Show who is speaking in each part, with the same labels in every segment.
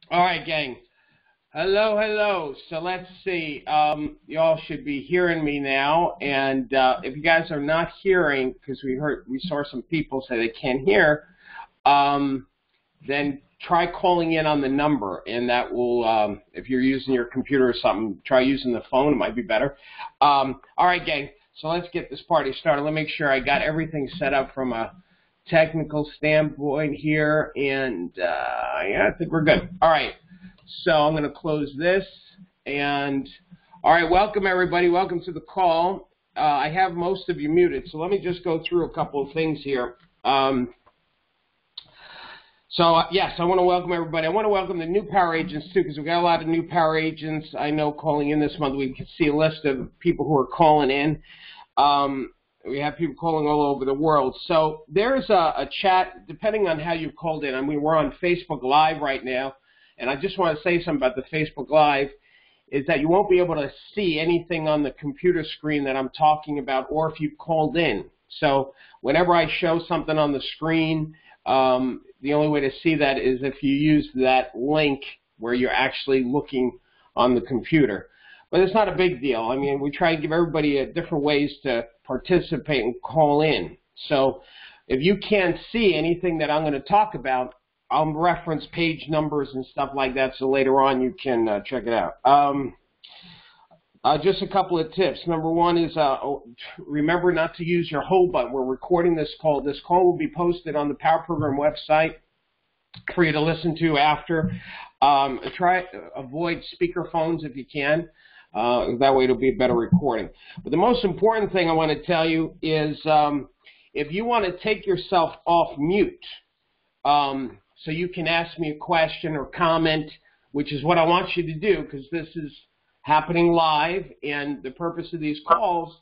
Speaker 1: All right, gang. Hello, hello. So let's see. Y'all should be hearing me now. And if you guys are not hearing, because we saw some people say they can't hear, then try calling in on the number, and that will, if you're using your computer or something, try using the phone. It might be better. All right, gang. So let's get this party started. Let me make sure I got everything set up from a technical standpoint here, and yeah, I think we're good. All right. So I'm going to close this, and all right, welcome everybody. Welcome to the call. I have most of you muted, so let me just go through a couple of things here. Yes, I want to welcome everybody. I want to welcome the new power agents too, because we've got a lot of new power agents. I know calling in this month. We can see a list of people who are calling in. We have people calling all over the world. So there's a chat, depending on how you called in. I mean, we're on Facebook Live right now. And I just want to say something about the Facebook Live, is that you won't be able to see anything on the computer screen that I'm talking about, or if you called in. So whenever I show something on the screen, the only way to see that is if you use that link where you're actually looking on the computer. But it's not a big deal. I mean, we try to give everybody different ways to participate and call in. So if you can't see anything that I'm going to talk about, I'll reference page numbers and stuff like that, so later on you can check it out. Just a couple of tips. Number one is remember not to use your hold button. We're recording this call. This call will be posted on the Power Program website for you to listen to after. Avoid speaker phones if you can. That way it'll be a better recording. But the most important thing I want to tell you is if you want to take yourself off mute, so you can ask me a question or comment, which is what I want you to do, because this is happening live, and the purpose of these calls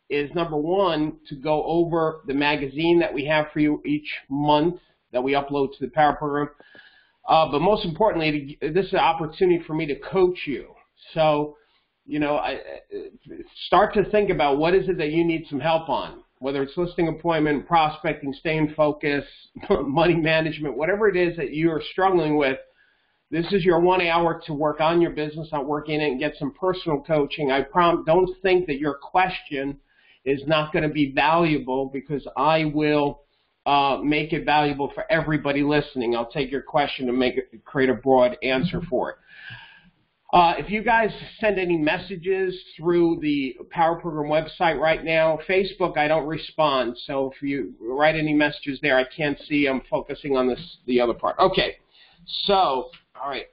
Speaker 1: is, number one, to go over the magazine that we have for you each month that we upload to the Power Program. But most importantly, this is an opportunity for me to coach you. So, you know, start to think about what is it that you need some help on. Whether it's listing appointment, prospecting, staying focused, money management, whatever it is that you're struggling with, this is your 1 hour to work on your business, not work in it, and get some personal coaching. I promise, don't think that your question is not going to be valuable, because I will make it valuable for everybody listening. I'll take your question and create a broad answer for it. If you guys send any messages through the Power Program website right now, Facebook, I don't respond. So if you write any messages there, I can't see. I'm focusing on the other part. Okay. So, all right.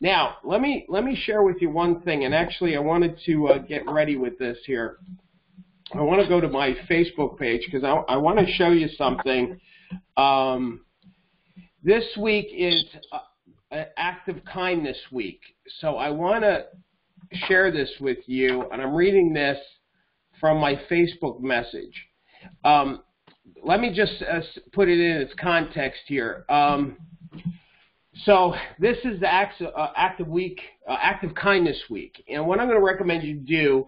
Speaker 1: Now, let me share with you one thing. And actually, I wanted to get ready with this here. I want to go to my Facebook page, because I want to show you something. This week is Act of Kindness Week. So I want to share this with you, and I'm reading this from my Facebook message. Let me just put it in its context here. So this is the Act of Kindness Week, and what I'm going to recommend you do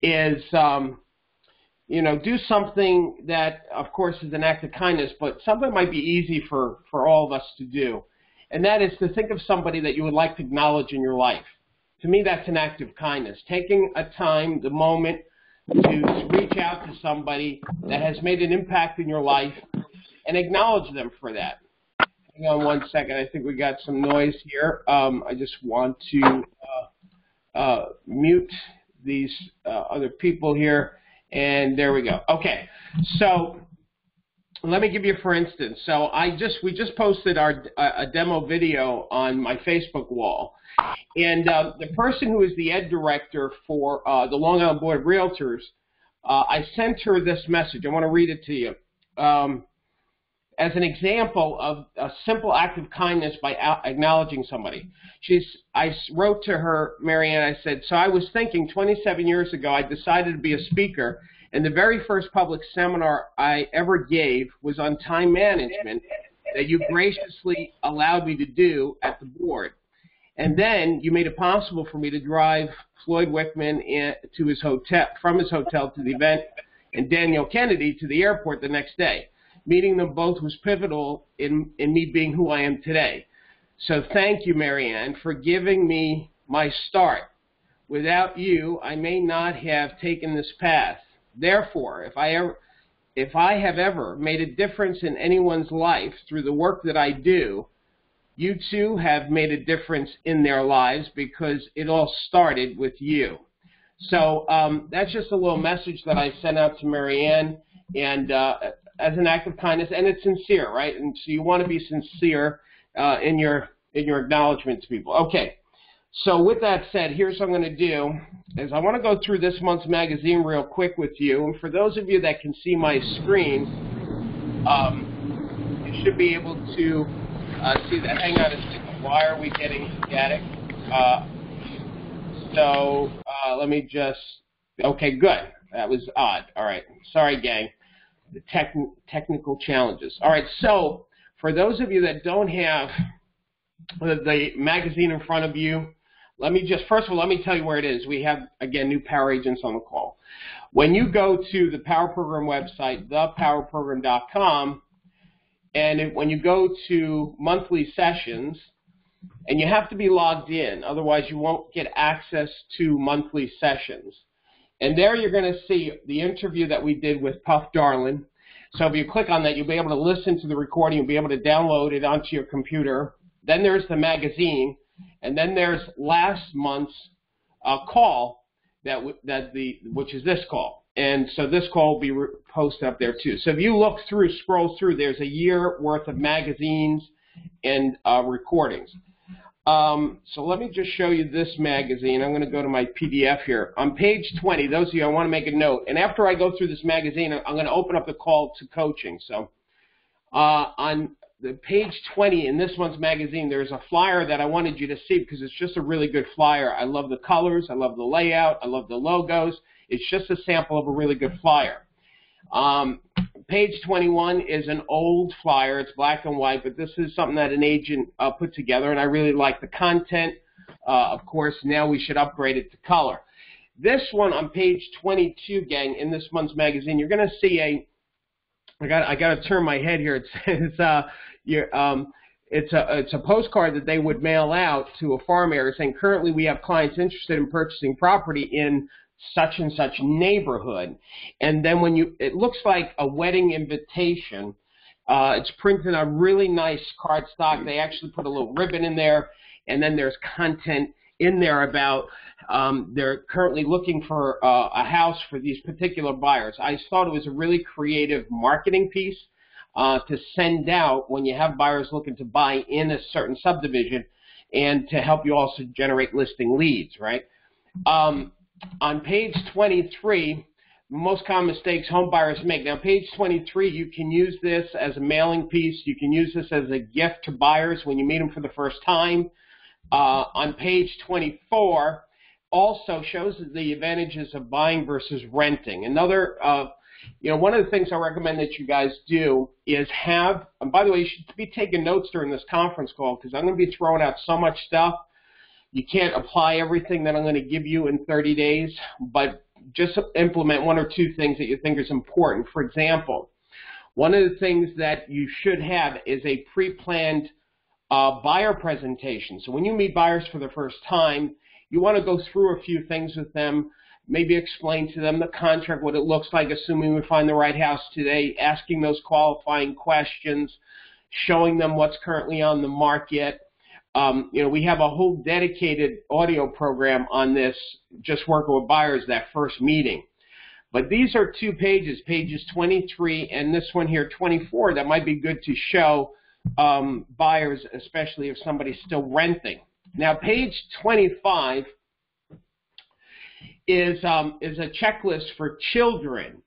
Speaker 1: is, you know, do something that, of course, is an act of kindness, but something that might be easy for all of us to do. And that is to think of somebody that you would like to acknowledge in your life. To me, that's an act of kindness. Taking a time, the moment, to reach out to somebody that has made an impact in your life and acknowledge them for that. Hang on one second. I think we got some noise here. I just want to mute these other people here. And there we go. Okay. So let me give you, for instance, so we just posted a demo video on my Facebook wall, and the person who is the ed director for the Long Island Board of Realtors, I sent her this message. I want to read it to you as an example of a simple act of kindness by acknowledging somebody. I wrote to her, Marianne, I said, so I was thinking 27 years ago I decided to be a speaker, and the very first public seminar I ever gave was on time management that you graciously allowed me to do at the board. And then you made it possible for me to drive Floyd Wickman to his hotel, from his hotel to the event, and Daniel Kennedy to the airport the next day. Meeting them both was pivotal in me being who I am today. So thank you, Marianne, for giving me my start. Without you, I may not have taken this path. Therefore, if I have ever made a difference in anyone's life through the work that I do, you too have made a difference in their lives because it all started with you. So that's just a little message that I sent out to Marianne, and as an act of kindness, and it's sincere, right? And so you want to be sincere in your acknowledgement to people. Okay. So with that said, here's what I'm going to do is I want to go through this month's magazine real quick with you. And for those of you that can see my screen, you should be able to see that. Hang on a second. Why are we getting static? Let me just, okay, good. That was odd. All right. Sorry, gang. The technical challenges. All right. So for those of you that don't have the magazine in front of you, first of all, let me tell you where it is. We have, again, new power agents on the call. When you go to the Power Program website, thepowerprogram.com, and when you go to monthly sessions, and you have to be logged in, otherwise you won't get access to monthly sessions. And there you're going to see the interview that we did with Puff Darlin. So if you click on that, you'll be able to listen to the recording. You'll be able to download it onto your computer. Then there's the magazine, and then there's last month's call, which is this call. And so this call will be posted up there too. So if you scroll through, there's a year worth of magazines and recordings. So let me just show you this magazine. I'm going to go to my PDF here. On page 20, those of you, I want to make a note. And after I go through this magazine, I'm going to open up the call to coaching. So on the page 20 in this month's magazine, there's a flyer that I wanted you to see because it's just a really good flyer. I love the colors. I love the layout. I love the logos. It's just a sample of a really good flyer. Page 21 is an old flyer. It's black and white, but this is something that an agent put together, and I really like the content. Of course, now we should upgrade it to color. This one on page 22, gang, in this month's magazine, you're going to see I got to turn my head here. It says it's a postcard that they would mail out to a farm area saying, currently we have clients interested in purchasing property in such and such neighborhood. And then it looks like a wedding invitation. It's printed on really nice cardstock. They actually put a little ribbon in there, and then there's content in there about they're currently looking for a house for these particular buyers. I thought it was a really creative marketing piece to send out when you have buyers looking to buy in a certain subdivision, and to help you also generate listing leads, right? On page 23, most common mistakes home buyers make. Now, page 23, you can use this as a mailing piece. You can use this as a gift to buyers when you meet them for the first time. On page 24, also shows the advantages of buying versus renting. Another, one of the things I recommend that you guys do is have, and by the way, you should be taking notes during this conference call because I'm going to be throwing out so much stuff. You can't apply everything that I'm going to give you in 30 days, but just implement one or two things that you think is important. For example, one of the things that you should have is a pre-planned buyer presentation. So when you meet buyers for the first time, you want to go through a few things with them, maybe explain to them the contract, what it looks like, assuming we find the right house today, asking those qualifying questions, showing them what's currently on the market. We have a whole dedicated audio program on this, just working with buyers that first meeting. But these are 2 pages, pages 23 and this one here, 24, that might be good to show buyers, especially if somebody's still renting. Now, page 25 is a checklist for children,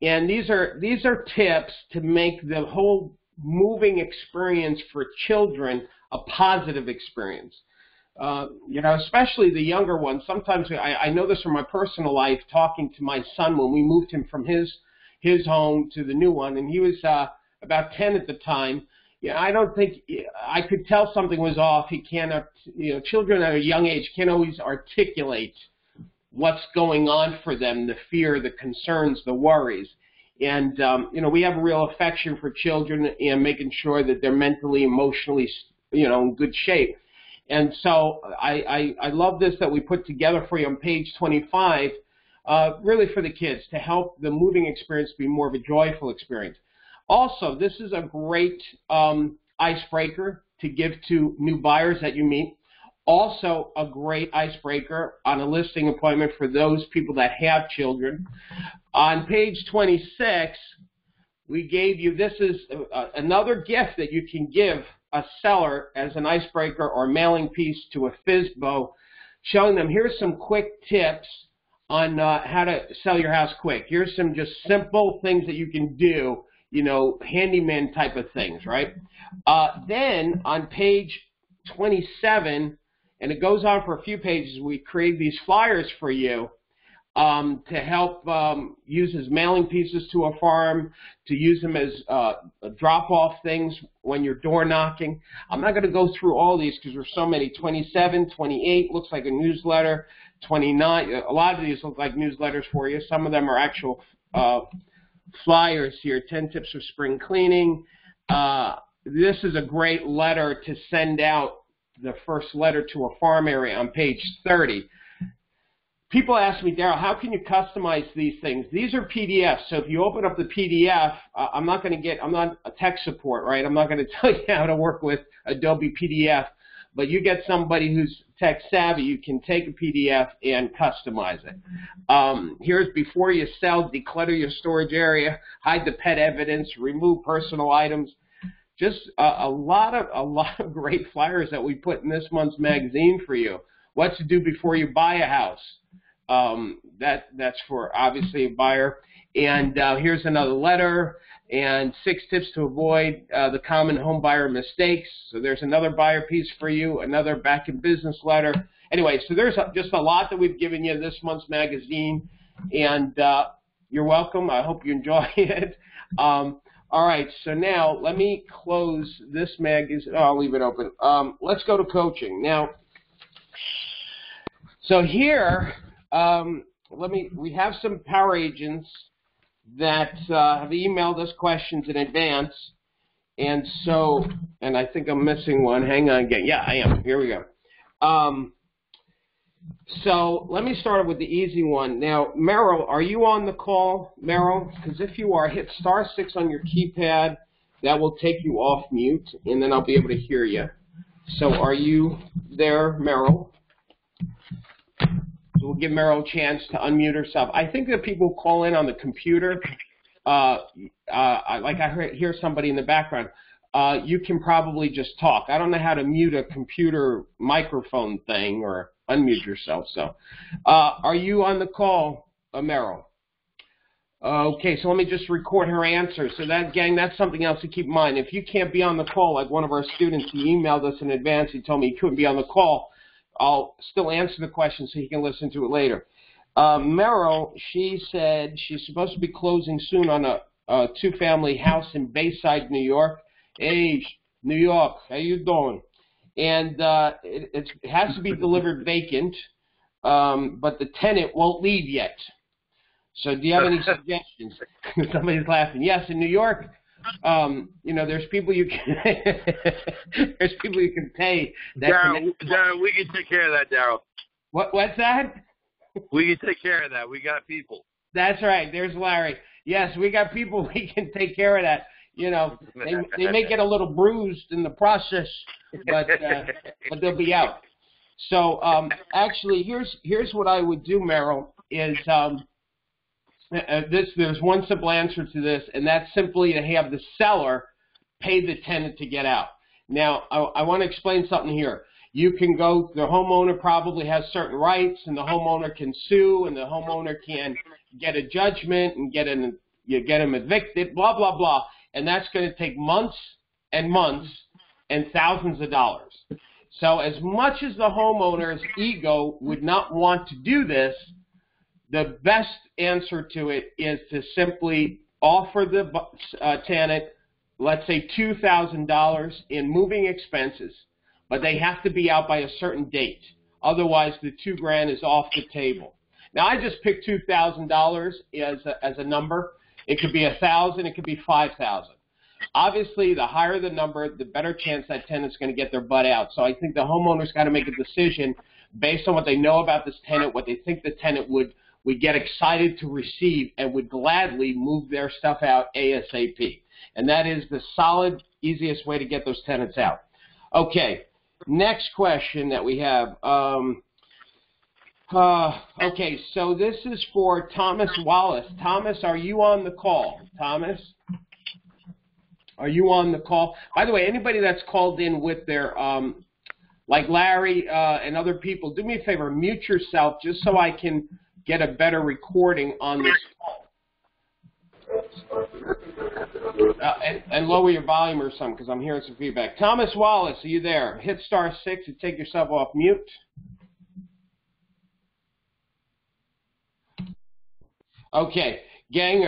Speaker 1: and these are tips to make the whole moving experience for children a positive experience. Especially the younger ones. Sometimes I know this from my personal life, talking to my son when we moved him from his home to the new one, and he was about 10 at the time. I don't think I could tell something was off. He cannot, children at a young age can't always articulate what's going on for them, the fear, the concerns, the worries. And, we have a real affection for children and making sure that they're mentally, emotionally in good shape. And so I love this that we put together for you on page 25, really for the kids, to help the moving experience be more of a joyful experience. Also, this is a great icebreaker to give to new buyers that you meet. Also, a great icebreaker on a listing appointment for those people that have children. On page 26, we gave you, this is another gift that you can give a seller as an icebreaker or mailing piece to a FSBO, showing them here's some quick tips on how to sell your house quick. Here's some just simple things that you can do, handyman type of things, right? Then on page 27, and it goes on for a few pages, we create these flyers for you to help use as mailing pieces to a farm, to use them as drop-off things when you're door knocking. I'm not going to go through all these because there's so many. 27, 28 looks like a newsletter. 29, a lot of these look like newsletters for you. Some of them are actual flyers here. 10 tips for spring cleaning. This is a great letter to send out, the first letter to a farm area on page 30. People ask me, Darryl, how can you customize these things? These are PDFs, so if you open up the PDF, I'm not a tech support, right? I'm not going to tell you how to work with Adobe PDF, but you get somebody who's tech savvy, you can take a PDF and customize it. Here's before you sell, declutter your storage area, hide the pet evidence, remove personal items. Just a lot of great flyers that we put in this month's magazine for you. What to do before you buy a house. That's for obviously a buyer. And here's another letter and 6 tips to avoid the common home buyer mistakes. So there's another buyer piece for you, another back in business letter. Anyway, so there's just a lot that we've given you this month's magazine, and you're welcome. I hope you enjoy it. All right, so now let me close this magazine. Oh, I'll leave it open. Let's go to coaching now. So here, we have some power agents that have emailed us questions in advance, and I think I'm missing one. Hang on again. Yeah, I am. Here we go. So let me start with the easy one. Now, Merrill, are you on the call, Merrill? Because if you are, hit *6 on your keypad. That will take you off mute, and then I'll be able to hear you. So are you there, Merrill? So we'll give Merrill a chance to unmute herself. I think that people call in on the computer. I hear somebody in the background. You can probably just talk. I don't know how to mute a computer microphone thing or unmute yourself. So are you on the call, Merrill? Okay, so let me just record her answer. So that, gang, that's something else to keep in mind. If you can't be on the call, like one of our students, he emailed us in advance. He told me he couldn't be on the call. I'll still answer the question so he can listen to it later. Merrill, she said she's supposed to be closing soon on a 2-family house in Bayside, New York. Hey, New York, how you doing? And it has to be delivered vacant, but the tenant won't leave yet. So do you have any suggestions? Somebody's laughing. Yes, in New York, there's people you can there's people you can pay.
Speaker 2: Darryl, we can take care of that, Darryl.
Speaker 1: What's that?
Speaker 2: We can take care of that. We got people.
Speaker 1: That's right. There's Larry. Yes, we got people. We can take care of that. They may get a little bruised in the process, but they'll be out. So actually, here's what I would do, Merrill, is there's one simple answer to this, and that's simply to have the seller pay the tenant to get out. Now, I want to explain something here. You can go, the homeowner probably has certain rights, and the homeowner can sue, and the homeowner can get a judgment and get him evicted, blah, blah, blah. And that's going to take months and months and thousands of dollars. So as much as the homeowner's ego would not want to do this, the best answer to it is to simply offer the tenant, let's say $2,000 in moving expenses, but they have to be out by a certain date. Otherwise, the $2,000 is off the table. Now, I just picked $2,000 as a number. It could be $1,000, it could be $5,000. Obviously, the higher the number, the better chance that tenant's going to get their butt out. So I think the homeowner's got to make a decision based on what they know about this tenant, what they think the tenant would get excited to receive and would gladly move their stuff out ASAP. And that is the solid, easiest way to get those tenants out. Okay, next question that we have. Okay, so this is for Thomas Wallace. Thomas, are you on the call? Thomas? Are you on the call? By the way, anybody that's called in with their, like Larry and other people, do me a favor, mute yourself just so I can get a better recording on this call. And lower your volume or something because I'm hearing some feedback. Thomas Wallace, are you there? Hit *6 to take yourself off mute. Okay, gang,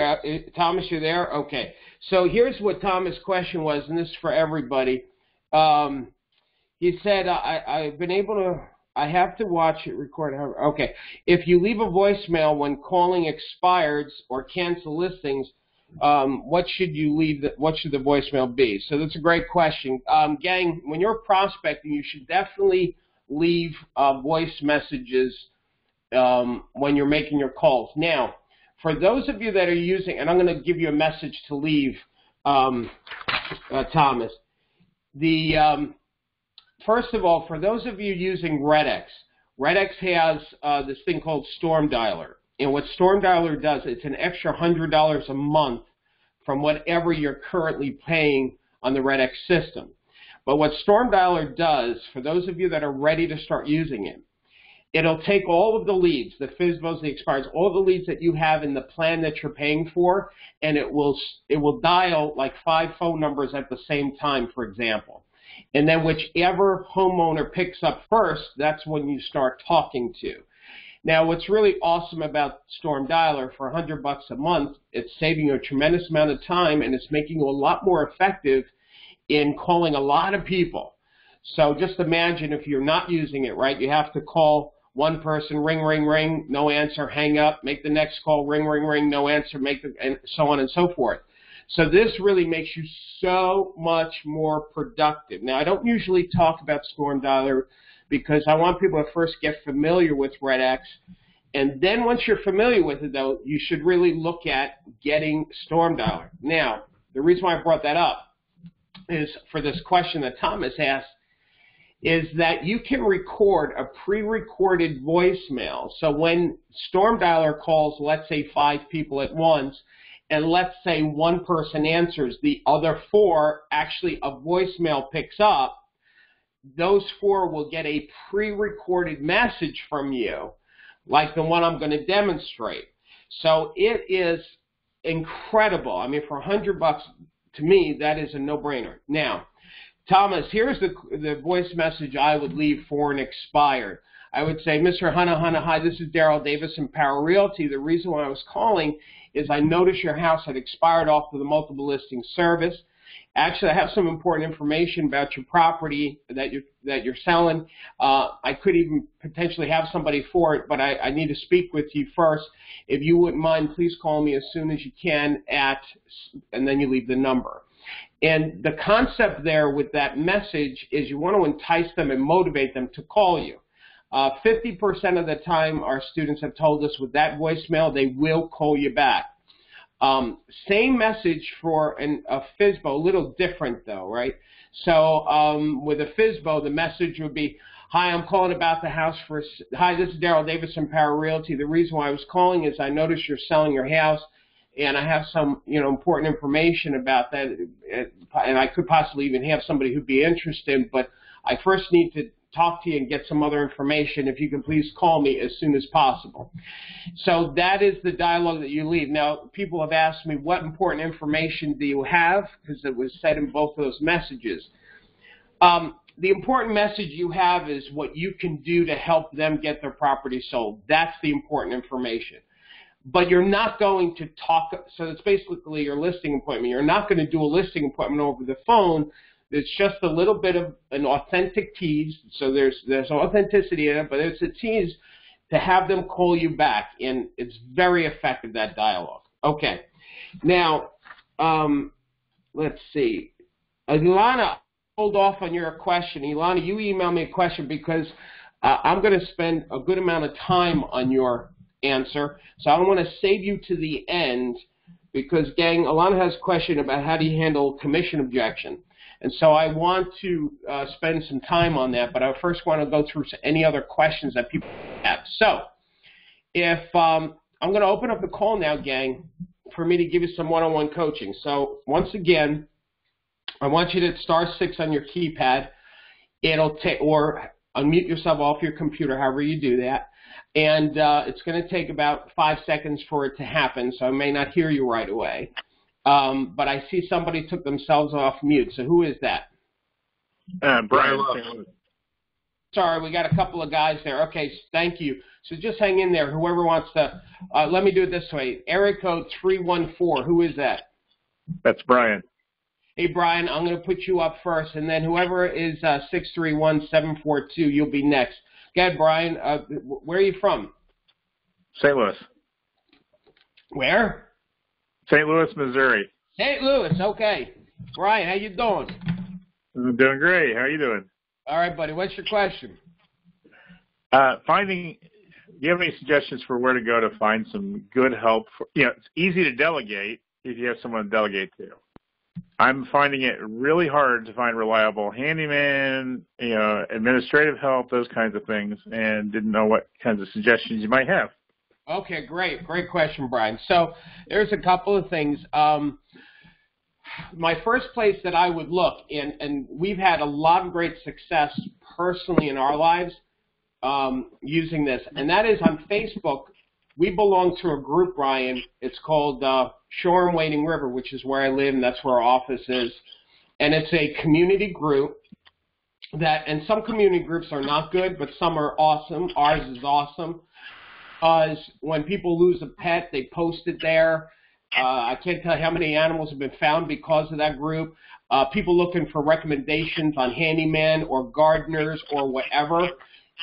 Speaker 1: Thomas, you're there? Okay. So here's what Thomas' question was, and this is for everybody. He said, I've been able to, I have to watch it record. Okay. If you leave a voicemail when calling expireds or cancel listings, what should you leave? What should the voicemail be? So that's a great question. Gang, when you're prospecting, you should definitely leave voice messages when you're making your calls. Now, for those of you that are using, and I'm going to give you a message to leave, Thomas. First of all, for those of you using RedX has this thing called Storm Dialer. And what Storm Dialer does, it's an extra $100 a month from whatever you're currently paying on the RedX system. But what Storm Dialer does, for those of you that are ready to start using it, it'll take all of the leads, the FSBOs, the expireds, all the leads that you have in the plan that you're paying for, and it will dial like 5 phone numbers at the same time, for example. And then whichever homeowner picks up first, that's when you start talking to. Now, what's really awesome about Storm Dialer, for $100 a month, it's saving you a tremendous amount of time, and it's making you a lot more effective in calling a lot of people. So just imagine if you're not using it, right? You have to call one person, ring, ring, ring, no answer, hang up, make the next call, ring, ring, ring, no answer, and so on and so forth. So this really makes you so much more productive. Now, I don't usually talk about Storm Dialer because I want people to first get familiar with RedX. And then once you're familiar with it, though, you should really look at getting Storm Dialer. Now, the reason why I brought that up is for this question that Thomas asked, is that you can record a pre-recorded voicemail. So when Storm Dialer calls, let's say 5 people at once, and let's say one person answers, the other 4 actually a voicemail picks up, those 4 will get a pre-recorded message from you, like the one I'm going to demonstrate. So it is incredible. I mean, for $100, to me, that is a no-brainer. Now, Thomas, here's the voice message I would leave for an expired. I would say, Mr. Hunter, hi, this is Darryl Davis in Power Realty. The reason why I was calling is I noticed your house had expired off of the multiple listing service. Actually, I have some important information about your property that you're selling. I could even potentially have somebody for it, but I need to speak with you first. If you wouldn't mind, please call me as soon as you can and then you leave the number. And the concept there with that message is you want to entice them and motivate them to call you. 50% of the time our students have told us with that voicemail they will call you back. Same message for a FSBO, a little different though, right? So with a FSBO, the message would be, hi, I'm calling about the house hi, this is Darryl Davis from Power Realty. The reason why I was calling is I noticed you're selling your house, and I have some, important information about that, and I could possibly even have somebody who'd be interested, but I first need to talk to you and get some other information. If you can please call me as soon as possible. So that is the dialogue that you leave. Now, people have asked me, what important information do you have? Because it was said in both of those messages. The important message you have is what you can do to help them get their property sold. That's the important information. But you're not going to talk, so it's basically your listing appointment. You're not going to do a listing appointment over the phone. It's just a little bit of an authentic tease. So there's authenticity in it, but it's a tease to have them call you back, and it's very effective, that dialogue. Okay. Now, let's see. Ilana, hold off on your question. Ilana, you email me a question because I'm going to spend a good amount of time on your answer. So I want to save you to the end because, gang, Ilana has a question about how do you handle commission objection. And so I want to spend some time on that, but I first want to go through any other questions that people have. So if I'm going to open up the call now, gang, for me to give you some one-on-one coaching. So once again, I want you to *6 on your keypad. It'll take, or unmute yourself off your computer, however you do that. And it's going to take about 5 seconds for it to happen, so I may not hear you right away. But I see somebody took themselves off mute. So who is that?
Speaker 3: Brian.
Speaker 1: Sorry, we got a couple of guys there. Okay, thank you. So just hang in there. Whoever wants to, let me do it this way. Area code 314. Who is that?
Speaker 3: That's Brian.
Speaker 1: Hey, Brian, I'm going to put you up first, and then whoever is 631742, you'll be next. Go ahead, Brian. Where are you from?
Speaker 3: St. Louis.
Speaker 1: Where?
Speaker 3: St. Louis, Missouri.
Speaker 1: St. Louis, okay. Brian, how you doing?
Speaker 3: I'm doing great. How are you doing?
Speaker 1: All right, buddy. What's your question?
Speaker 3: Do you have any suggestions for where to go to find some good help? It's easy to delegate if you have someone to delegate to. I'm finding it really hard to find reliable handyman, administrative help, those kinds of things, and didn't know what kinds of suggestions you might have.
Speaker 1: Okay, great. Great question, Brian. So there's a couple of things. My first place that I would look, and we've had a lot of great success personally in our lives using this, and that is on Facebook. We belong to a group, Brian. It's called Shore and Wading River, which is where I live, and that's where our office is. And it's a community group and some community groups are not good, but some are awesome. Ours is awesome. When people lose a pet, they post it there. I can't tell you how many animals have been found because of that group. People looking for recommendations on handyman or gardeners or whatever.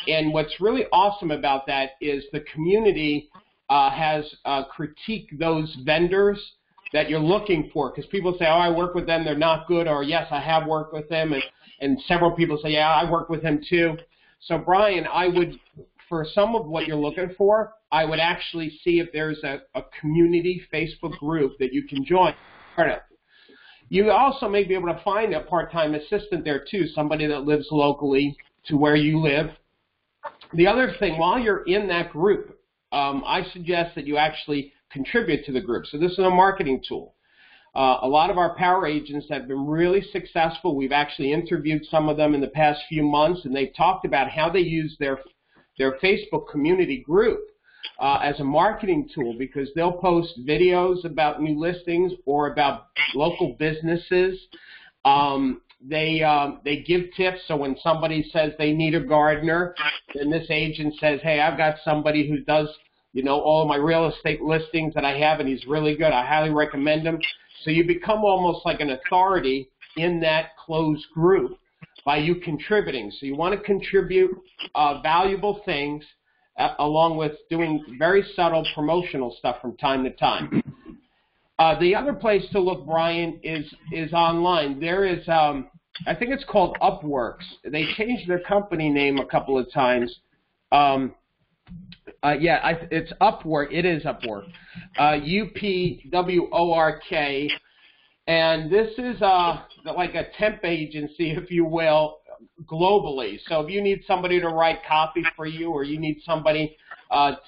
Speaker 1: And what's really awesome about that is the community has critiqued those vendors that you're looking for, because people say, oh, I work with them, they're not good, or yes, I have worked with them, and several people say, yeah, I work with them too. So, Brian, I would, for some of what you're looking for, I would actually see if there's a community Facebook group that you can join. You also may be able to find a part-time assistant there too, somebody that lives locally to where you live. The other thing, while you're in that group, I suggest that you actually contribute to the group. So this is a marketing tool. A lot of our power agents have been really successful. We've actually interviewed some of them in the past few months, and they've talked about how they use their Facebook community group as a marketing tool, because they'll post videos about new listings or about local businesses. They give tips, so when somebody says they need a gardener, then this agent says, hey, I've got somebody who does, all of my real estate listings that I have, and he's really good. I highly recommend him. So you become almost like an authority in that closed group by you contributing. So you want to contribute valuable things along with doing very subtle promotional stuff from time to time. The other place to look, Brian, is online. There is, I think it's called Upworks. They changed their company name a couple of times. It's Upwork. It is Upwork. UPWORK. And this is like a temp agency, if you will, globally. So if you need somebody to write copy for you, or you need somebody to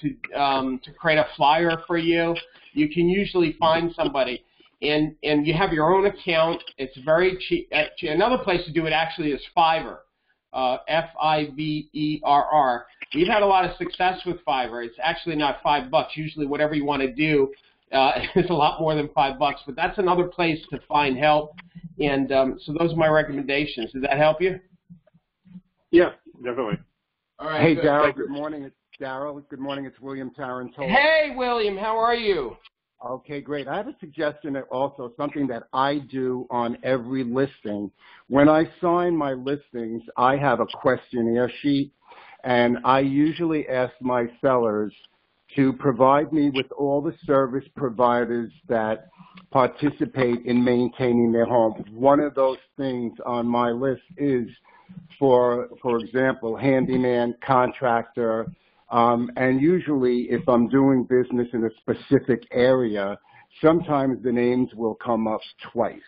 Speaker 1: create a flyer for you, you can usually find somebody. And you have your own account. It's very cheap. Another place to do it actually is Fiverr, Fiverr. We've had a lot of success with Fiverr. It's actually not $5. Usually whatever you want to do is a lot more than $5, but that's another place to find help. And so those are my recommendations. Does that help you?
Speaker 3: Yeah, definitely.
Speaker 1: All right.
Speaker 4: Hey,
Speaker 1: good.
Speaker 4: Darryl. Good morning. It's Darryl. Good morning. It's William Tarrantolo.
Speaker 1: Hey, William. How are you?
Speaker 4: Okay, great. I have a suggestion also, something that I do on every listing. When I sign my listings, I have a questionnaire sheet, and I usually ask my sellers to provide me with all the service providers that participate in maintaining their home. One of those things on my list is, for example, handyman, contractor, and usually if I'm doing business in a specific area, sometimes the names will come up twice.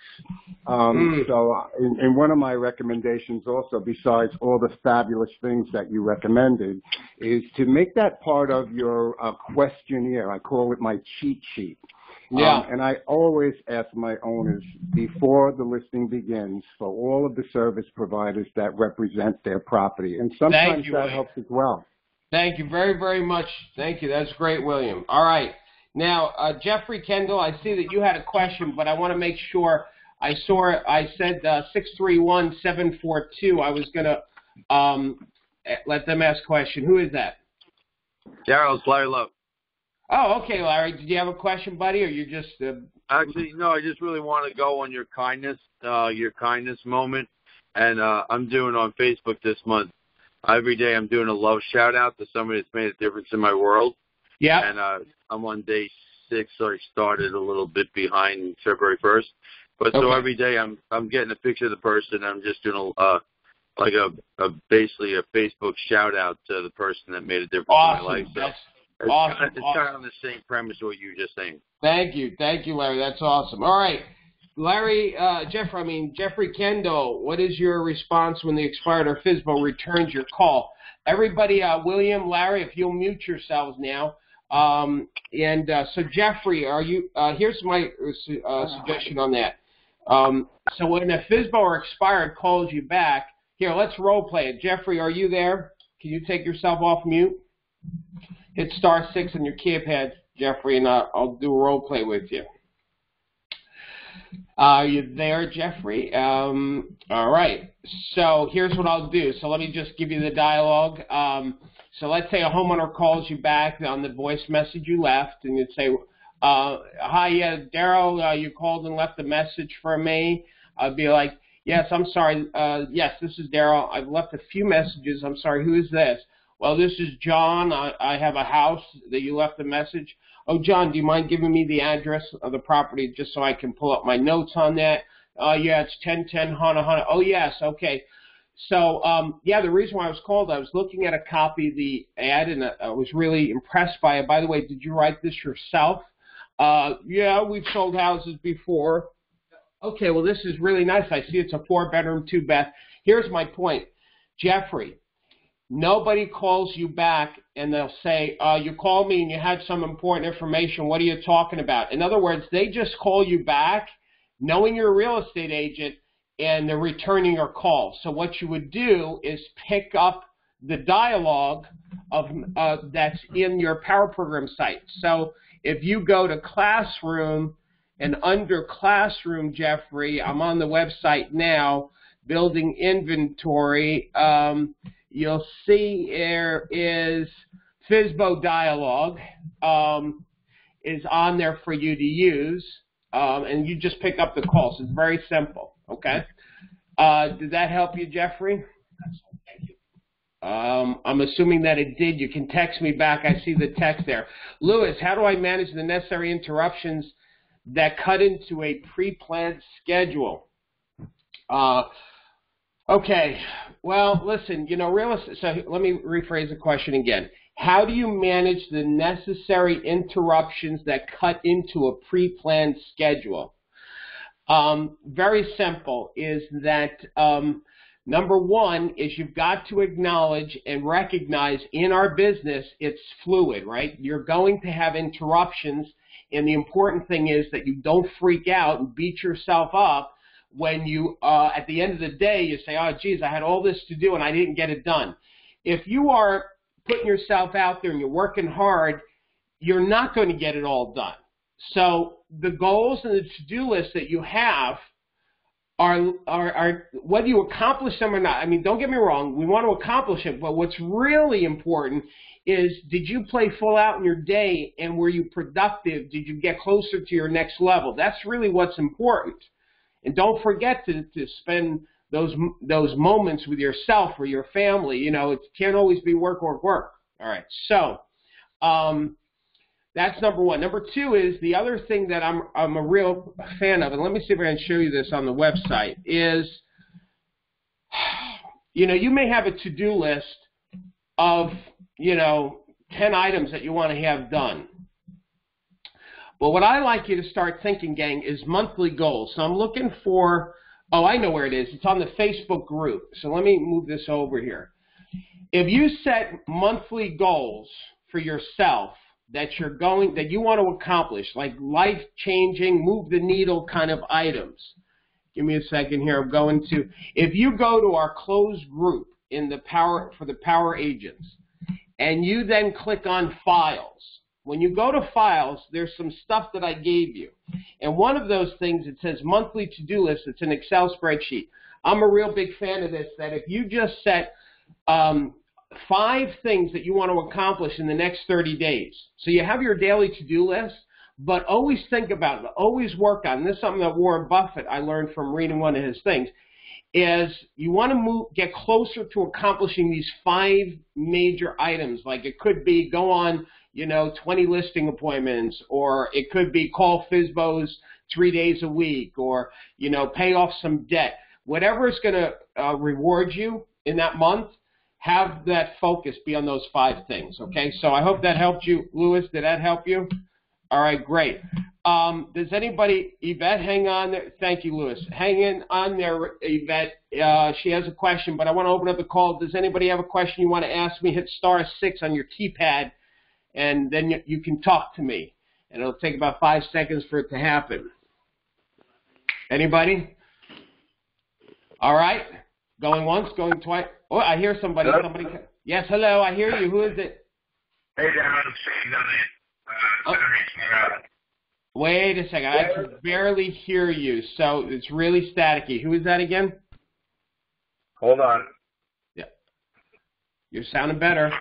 Speaker 4: So in one of my recommendations also, besides all the fabulous things that you recommended, is to make that part of your questionnaire. I call it my cheat sheet.
Speaker 1: Yeah.
Speaker 4: And I always ask my owners before the listing begins for all of the service providers that represent their property. And sometimes that helps as well.
Speaker 1: Thank you very, very much. Thank you. That's great, William. All right. Now, Jeffrey Kendall, I see that you had a question, but I want to make sure I said 631-742. I was going to let them ask a question. Who is that?
Speaker 2: Darryl, it's Larry Love.
Speaker 1: Oh, okay, Larry. Did you have a question, buddy, or you just...
Speaker 2: Actually, no, I just really want to go on your kindness moment. And I'm doing on Facebook this month. Every day I'm doing a love shout-out to somebody that's made a difference in my world.
Speaker 1: Yeah.
Speaker 2: And I'm on day 6, so I started a little bit behind February 1st. But so every day I'm getting a picture of the person. I'm just doing basically a Facebook shout-out to the person that made a difference in my life. So it's kind of on the same premise of what you were just saying.
Speaker 1: Thank you, Larry. That's awesome. All right, Larry, Jeffrey Kendall. What is your response when the expired or FSBO returns your call? Everybody, William, Larry, if you'll mute yourselves now. So Jeffrey, are you? Here's my suggestion on that. So when a FSBO or expired calls you back, here, let's role play it. Jeffrey, are you there? Can you take yourself off mute? Hit *6 on your keypad, Jeffrey, and I'll do a role play with you. Are you there, Jeffrey? All right. So here's what I'll do. So let me just give you the dialogue. So let's say a homeowner calls you back on the voice message you left, and you'd say, hi, yeah, Darryl, you called and left a message for me. I'd be like, yes, I'm sorry. Yes, this is Darryl. I've left a few messages. I'm sorry. Who is this? Well, this is John. I have a house that you left a message. Oh, John, do you mind giving me the address of the property just so I can pull up my notes on that? Yeah, it's 1010 Hana. Oh, yes, okay. So, the reason why I was called, I was looking at a copy of the ad, and I was really impressed by it. By the way, did you write this yourself? Yeah, we've sold houses before. Okay, well, this is really nice. I see it's a 4-bedroom, 2-bath. Here's my point. Jeffrey, nobody calls you back and they'll say, you called me and you had some important information. What are you talking about? In other words, they just call you back knowing you're a real estate agent and they're returning your call. So what you would do is pick up the dialogue of that's in your Power Program site. So if you go to Classroom and under Classroom, Jeffrey, I'm on the website now, building inventory, you'll see there is FSBO dialogue is on there for you to use, and you just pick up the calls. It's very simple, okay? Did that help you, Jeffrey? I'm assuming that it did. You can text me back. I see the text there. Lewis, how do I manage the necessary interruptions that cut into a pre-planned schedule? Okay, well, listen, so let me rephrase the question again. How do you manage the necessary interruptions that cut into a pre-planned schedule? Very simple is that number one is you've got to acknowledge and recognize in our business it's fluid, right? You're going to have interruptions, and the important thing is that you don't freak out and beat yourself up when you, at the end of the day, you say, oh, geez, I had all this to do and I didn't get it done. If you are putting yourself out there and you're working hard, you're not going to get it all done. So the goals and the to-do list that you have are whether you accomplish them or not. I mean, don't get me wrong, we want to accomplish it, but what's really important is, did you play full out in your day, and were you productive? Did you get closer to your next level? That's really what's important. And don't forget to spend those moments with yourself or your family. It can't always be work, work, work. All right. So That's number one. Number two is the other thing that I'm a real fan of, and let me see if I can show you this on the website, is, you may have a to-do list of, 10 items that you want to have done. But what I like you to start thinking, gang, is monthly goals. So I'm looking for, I know where it is. It's on the Facebook group. So let me move this over here. If you set monthly goals for yourself that you want to accomplish, like life-changing, move the needle kind of items. Give me a second here. I'm going to, if you go to our closed group for the Power Agents, and you then click on Files. When you go to Files, there's some stuff that I gave you. And one of those things, it says monthly to-do list. It's an Excel spreadsheet. I'm a real big fan of this, that if you just set 5 things that you want to accomplish in the next 30 days. So you have your daily to-do list, but always think about it. Always work on it. This is something that Warren Buffett, I learned from reading one of his things, is you want to get closer to accomplishing these 5 major items. Like it could be go on, 20 listing appointments, or it could be call FSBOs 3 days a week, or, pay off some debt. Whatever is going to reward you in that month, have that focus be on those 5 things, okay? So I hope that helped you. Louis, did that help you? All right, great. Does anybody, Yvette, hang on there? Thank you, Louis. Hang in on there, Yvette. She has a question, but I want to open up the call. Does anybody have a question you want to ask me? Hit *6 on your keypad, and then you can talk to me. And it'll take about 5 seconds for it to happen. Anybody? All right. Going once, going twice. Oh, I hear somebody.
Speaker 5: Hello?
Speaker 1: Somebody. Yes, hello. I hear you. Who is it?
Speaker 5: Hey, Darryl.
Speaker 1: Wait a second. I can barely hear you, so it's really staticky. Who is that again?
Speaker 5: Hold on.
Speaker 1: Yeah. You're sounding better.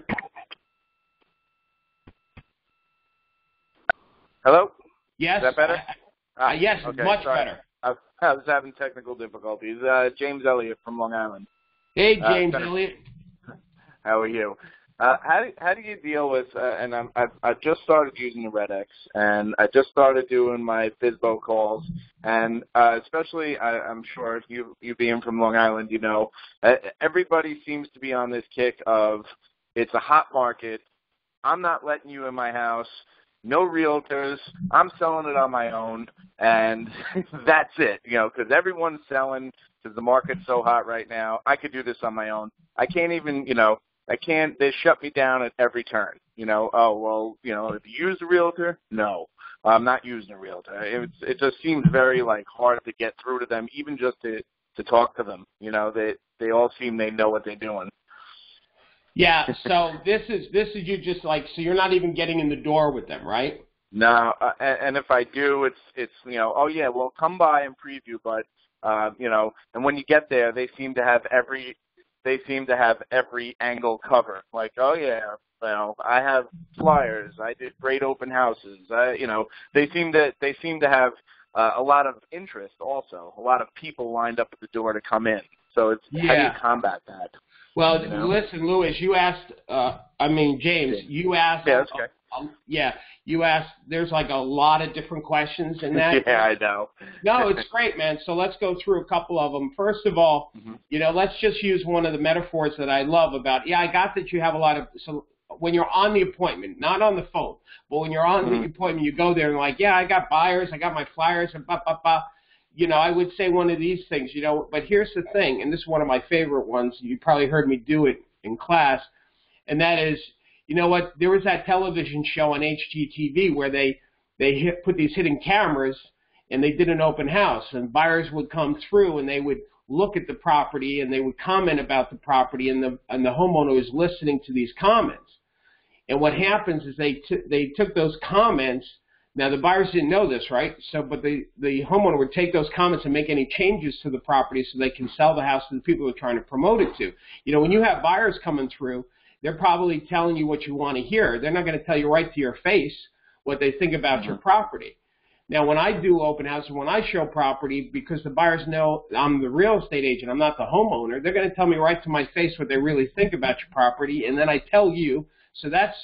Speaker 6: Hello?
Speaker 1: Yes.
Speaker 6: Is that better?
Speaker 1: Yes,
Speaker 6: okay,
Speaker 1: much
Speaker 6: sorry.
Speaker 1: better.
Speaker 6: I was having technical difficulties. James Elliott from Long Island.
Speaker 1: Hey, James Elliott.
Speaker 6: How are you? How do you deal with, and I've just started using the Red X, and I just started doing my FSBO calls, and especially, I'm sure you being from Long Island, everybody seems to be on this kick of, it's a hot market, I'm not letting you in my house, no realtors, I'm selling it on my own, and that's it, because everyone's selling because the market's so hot right now. I could do this on my own. I can't even, they shut me down at every turn. If you use a realtor, no, I'm not using a realtor. It just seems very hard to get through to them, even just to talk to them. They all seem they know what they're doing.
Speaker 1: Yeah. So this is you just so you're not even getting in the door with them, right?
Speaker 6: No. And if I do, it's oh yeah, well come by and preview, but and when you get there, they seem to have every angle covered. Like, oh yeah, I have flyers. I did great open houses. They seem to have a lot of interest also. A lot of people lined up at the door to come in. So it's how do you combat that?
Speaker 1: Well, listen, Louis, you asked. James, you asked.
Speaker 6: Yeah, that's okay.
Speaker 1: You asked. There's a lot of different questions in that.
Speaker 6: Yeah, I know.
Speaker 1: No, it's great, man. So let's go through a couple of them. First of all, let's just use one of the metaphors that I love about. Yeah, I got that you have a lot of. So when you're on the appointment, not on the phone, but when you're on the appointment, you go there and I got buyers, I got my flyers, and blah blah blah. I would say one of these things, but here's the thing, and this is one of my favorite ones. You probably heard me do it in class, and that is, there was that television show on HGTV where they put these hidden cameras, and they did an open house, and buyers would come through, and they would look at the property, and they would comment about the property, and the homeowner was listening to these comments. And what happens is they took those comments. Now, the buyers didn't know this, right? But the homeowner would take those comments and make any changes to the property so they can sell the house to the people they're trying to promote it to. When you have buyers coming through, they're probably telling you what you want to hear. They're not going to tell you right to your face what they think about your property. Now, when I do open houses, when I show property, because the buyers know I'm the real estate agent, I'm not the homeowner, they're going to tell me right to my face what they really think about your property, and then I tell you. So that's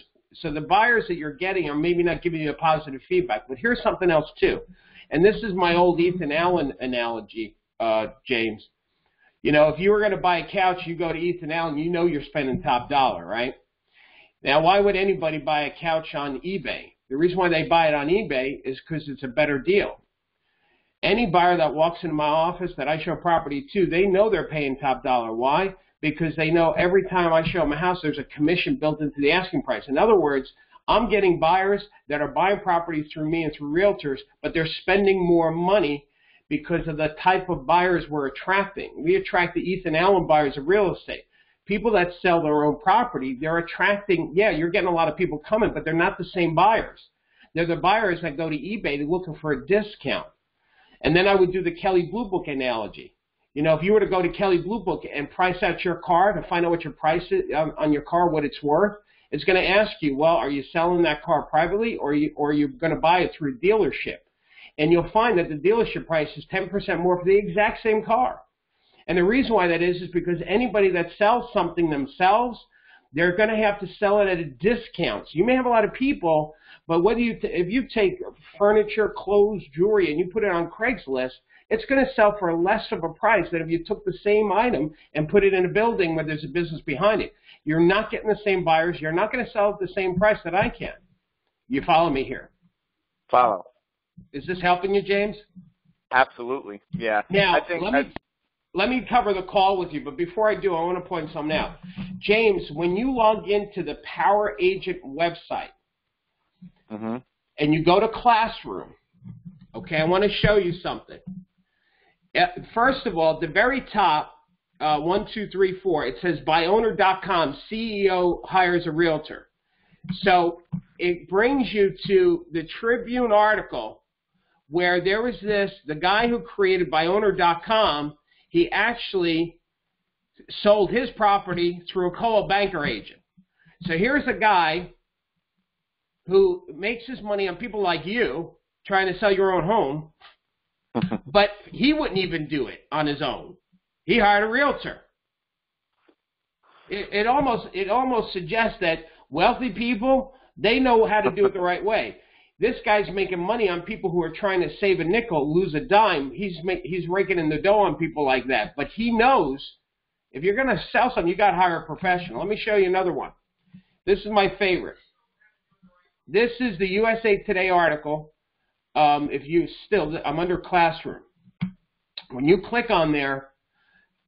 Speaker 1: So the buyers that you're getting are maybe not giving you a positive feedback. But here's something else too, and this is my old Ethan Allen analogy, James. You know, if you were going to buy a couch, you go to Ethan Allen, you know you're spending top dollar, right? Now, why would anybody buy a couch on eBay? The reason why they buy it on eBay is because it's a better deal. Any buyer that walks into my office that I show property to, they know they're paying top dollar. Why? Because they know every time I show them a house, there's a commission built into the asking price. In other words, I'm getting buyers that are buying properties through me and through realtors, but they're spending more money because of the type of buyers we're attracting. We attract the Ethan Allen buyers of real estate. People that sell their own property, they're attracting, yeah, you're getting a lot of people coming, but they're not the same buyers. They're the buyers that go to eBay, they're looking for a discount. And then I would do the Kelley Blue Book analogy. You know, if you were to go to Kelley Blue Book and price out your car to find out what your price is on your car, what it's worth, it's going to ask you, well, are you selling that car privately or are you going to buy it through a dealership? And you'll find that the dealership price is 10% more for the exact same car. And the reason why that is because anybody that sells something themselves, they're going to have to sell it at a discount. So you may have a lot of people, but whether if you take furniture, clothes, jewelry, and you put it on Craigslist, it's going to sell for less of a price than if you took the same item and put it in a building where there's a business behind it. You're not getting the same buyers. You're not going to sell at the same price that I can. You follow me here?
Speaker 6: Follow.
Speaker 1: Is this helping you, James?
Speaker 6: Absolutely. Yeah.
Speaker 1: Now, let me cover the call with you, but before I do, I want to point something out. James, when you log into the Power Agent website and you go to Classroom, okay, I want to show you something. First of all, at the very top, 1, 2, 3, 4, it says buyowner.com, CEO hires a realtor. So it brings you to the Tribune article where there was the guy who created buyowner.com, he actually sold his property through a Coldwell Banker agent. So here's a guy who makes his money on people like you trying to sell your own home, but he wouldn't even do it on his own. He hired a realtor. It almost suggests that wealthy people, they know how to do it the right way. This guy's making money on people who are trying to save a nickel, lose a dime. He's raking in the dough on people like that. But he knows if you're going to sell something, you got to hire a professional. Let me show you another one. This is my favorite. This is the USA Today article. I'm under Classroom. When you click on there,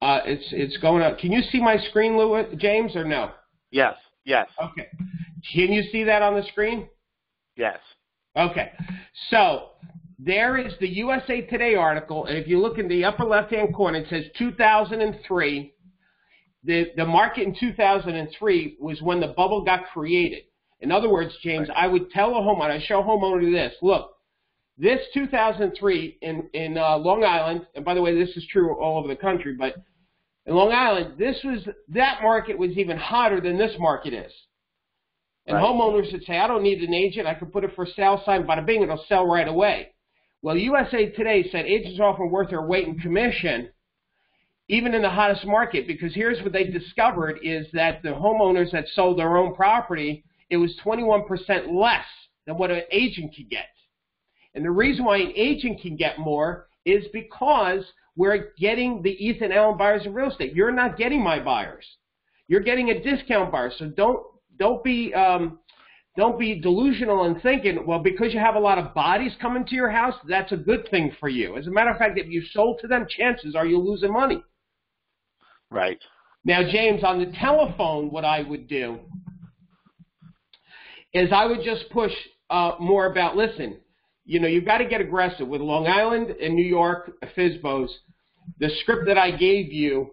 Speaker 1: it's going up. Can you see my screen, James, or no?
Speaker 6: Yes.
Speaker 1: Okay. Can you see that on the screen?
Speaker 6: Yes.
Speaker 1: Okay. So there is the USA Today article, and if you look in the upper left-hand corner, it says 2003. The market in 2003 was when the bubble got created. In other words, James, I would tell a homeowner, I show a homeowner this, look, this 2003 in Long Island, and by the way, this is true all over the country, but in Long Island, that market was even hotter than this market is. And homeowners would say, I don't need an agent. I can put it for sale sign, bada bing, it'll sell right away. Well, USA Today said agents are often worth their weight in commission, even in the hottest market, because here's what they discovered is that the homeowners that sold their own property, it was 21% less than what an agent could get. And the reason why an agent can get more is because we're getting the Ethan Allen buyers of real estate. You're not getting my buyers. You're getting a discount buyer. So don't be delusional in thinking, well, because you have a lot of bodies coming to your house, that's a good thing for you. As a matter of fact, if you sold to them, chances are you're losing money.
Speaker 6: Right.
Speaker 1: Now, James, on the telephone, what I would do is I would just push more about, listen, you know, you've got to get aggressive. With Long Island and New York FSBOs, the script that I gave you,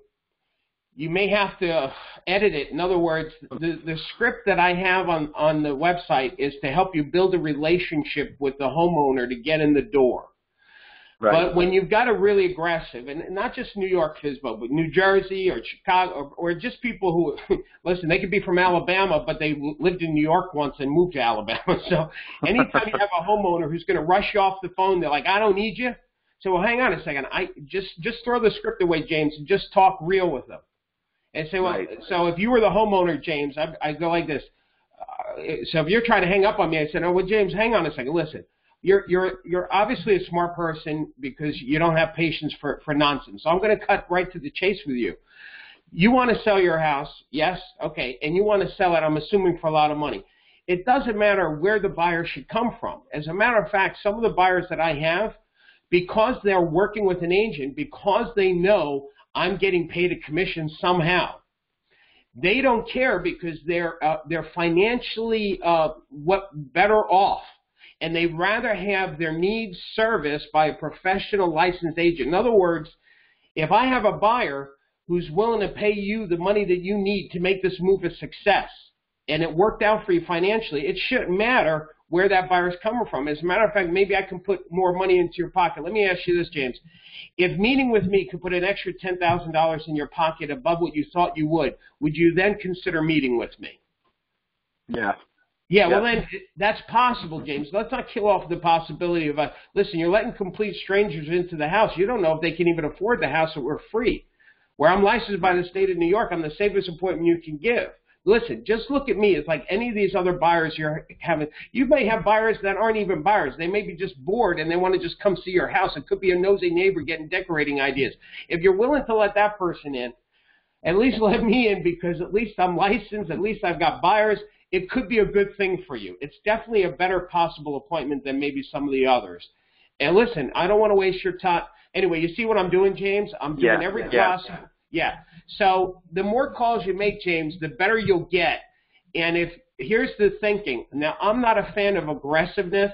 Speaker 1: you may have to edit it. In other words, the script that I have on the website is to help you build a relationship with the homeowner to get in the door. Right. But when you've got a really aggressive, and not just New York FSBO, but New Jersey or Chicago, or just people who, listen, they could be from Alabama, but they lived in New York once and moved to Alabama. So anytime you have a homeowner who's going to rush you off the phone, they're like, I don't need you. So, well, hang on a second. I just throw the script away, James, and just talk real with them. And say, well, right. So if you were the homeowner, James, I go like this. so if you're trying to hang up on me, I said, oh, well, James, hang on a second. Listen, you're obviously a smart person because you don't have patience for nonsense. So I'm going to cut right to the chase with you. You want to sell your house, yes, okay, and you want to sell it, I'm assuming, for a lot of money. It doesn't matter where the buyer should come from. As a matter of fact, some of the buyers that I have, because they're working with an agent, because they know I'm getting paid a commission somehow, they don't care because they're financially better off, and they'd rather have their needs serviced by a professional licensed agent. In other words, if I have a buyer who's willing to pay you the money that you need to make this move a success, and it worked out for you financially, it shouldn't matter where that buyer's coming from. As a matter of fact, maybe I can put more money into your pocket. Let me ask you this, James. If meeting with me could put an extra $10,000 in your pocket above what you thought you would you then consider meeting with me?
Speaker 6: Yeah.
Speaker 1: Yeah, well, then that's possible, James. Let's not kill off the possibility of, listen, you're letting complete strangers into the house. You don't know if they can even afford the house that we're free. Where I'm licensed by the state of New York, I'm the safest appointment you can give. Listen, just look at me. It's like any of these other buyers you're having. You may have buyers that aren't even buyers. They may be just bored and they want to just come see your house. It could be a nosy neighbor getting decorating ideas. If you're willing to let that person in, at least let me in because at least I'm licensed. At least I've got buyers. It could be a good thing for you. It's definitely a better possible appointment than maybe some of the others. And listen, I don't want to waste your time. Anyway, you see what I'm doing, James? I'm doing every possible. Yeah. So the more calls you make, James, the better you'll get. And here's the thinking. Now, I'm not a fan of aggressiveness,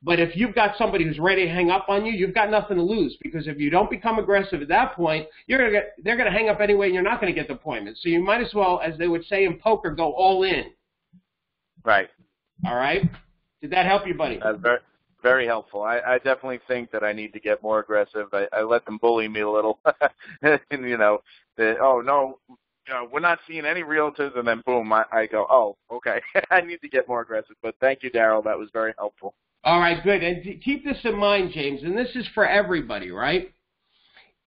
Speaker 1: but if you've got somebody who's ready to hang up on you, you've got nothing to lose because if you don't become aggressive at that point, they're going to hang up anyway and you're not going to get the appointment. So you might as well, as they would say in poker, go all in.
Speaker 6: Right.
Speaker 1: All right? Did that help you, buddy?
Speaker 6: Very, very helpful. I definitely think that I need to get more aggressive. I let them bully me a little. And, oh, no, we're not seeing any realtors. And then, boom, I go, oh, okay. I need to get more aggressive. But thank you, Darryl. That was very helpful.
Speaker 1: All right, good. And keep this in mind, James, and this is for everybody, right?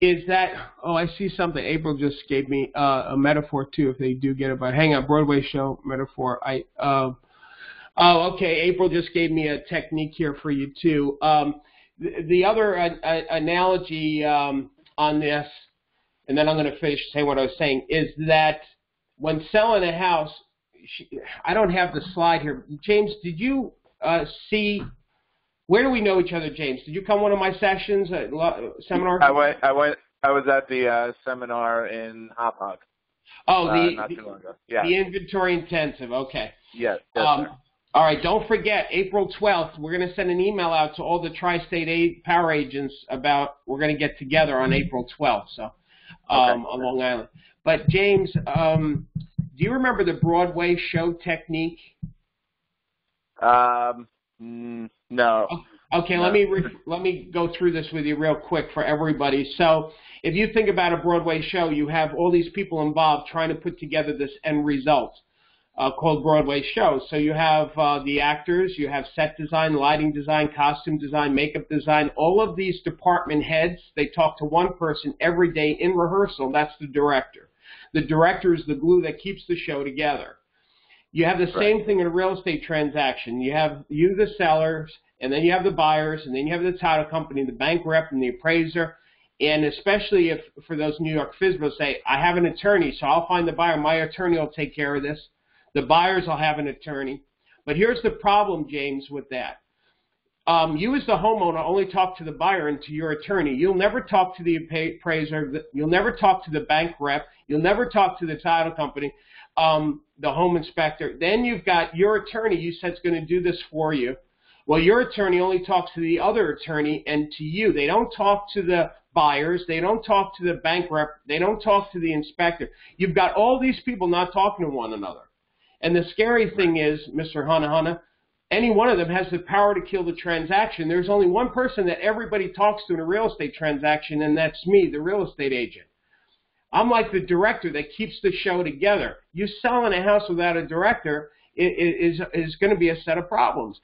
Speaker 1: Is that, oh, I see something. April just gave me a metaphor, too, if they do get it. But hang on, Broadway show metaphor. Oh, okay. April just gave me a technique here for you, too. The other analogy on this, and then I'm going to finish saying what I was saying, is that when selling a house, I don't have the slide here. James, did you see, where do we know each other, James? Did you come to one of my sessions, seminar?
Speaker 6: I was at the seminar in Hop Hog.
Speaker 1: Oh,
Speaker 6: not too long ago. Yeah.
Speaker 1: The inventory intensive. Okay.
Speaker 6: Yes. Sir.
Speaker 1: All right, don't forget, April 12th, we're going to send an email out to all the tri-state power agents about we're going to get together on April 12th, so on Long Island. But, James, do you remember the Broadway show technique?
Speaker 6: No.
Speaker 1: Okay,
Speaker 6: no.
Speaker 1: let me go through this with you real quick for everybody. So if you think about a Broadway show, you have all these people involved trying to put together this end result. Called Broadway shows. So you have the actors, you have set design, lighting design, costume design, makeup design. All of these department heads, they talk to one person every day in rehearsal. That's the director. The director is the glue that keeps the show together. You have the same thing in a real estate transaction. You have the sellers, and then you have the buyers, and then you have the title company, the bank rep, and the appraiser. And especially if, for those New York FSBOs say, I have an attorney, so I'll find the buyer. My attorney will take care of this. The buyers will have an attorney. But here's the problem, James, with that. You as the homeowner only talk to the buyer and to your attorney. You'll never talk to the appraiser. You'll never talk to the bank rep. You'll never talk to the title company, the home inspector. Then you've got your attorney you said is going to do this for you. Well, your attorney only talks to the other attorney and to you. They don't talk to the buyers. They don't talk to the bank rep. They don't talk to the inspector. You've got all these people not talking to one another. And the scary thing is, Mr. Hanahana, any one of them has the power to kill the transaction. There's only one person that everybody talks to in a real estate transaction, and that's me, the real estate agent. I'm like the director that keeps the show together. You selling a house without a director is going to be a set of problems.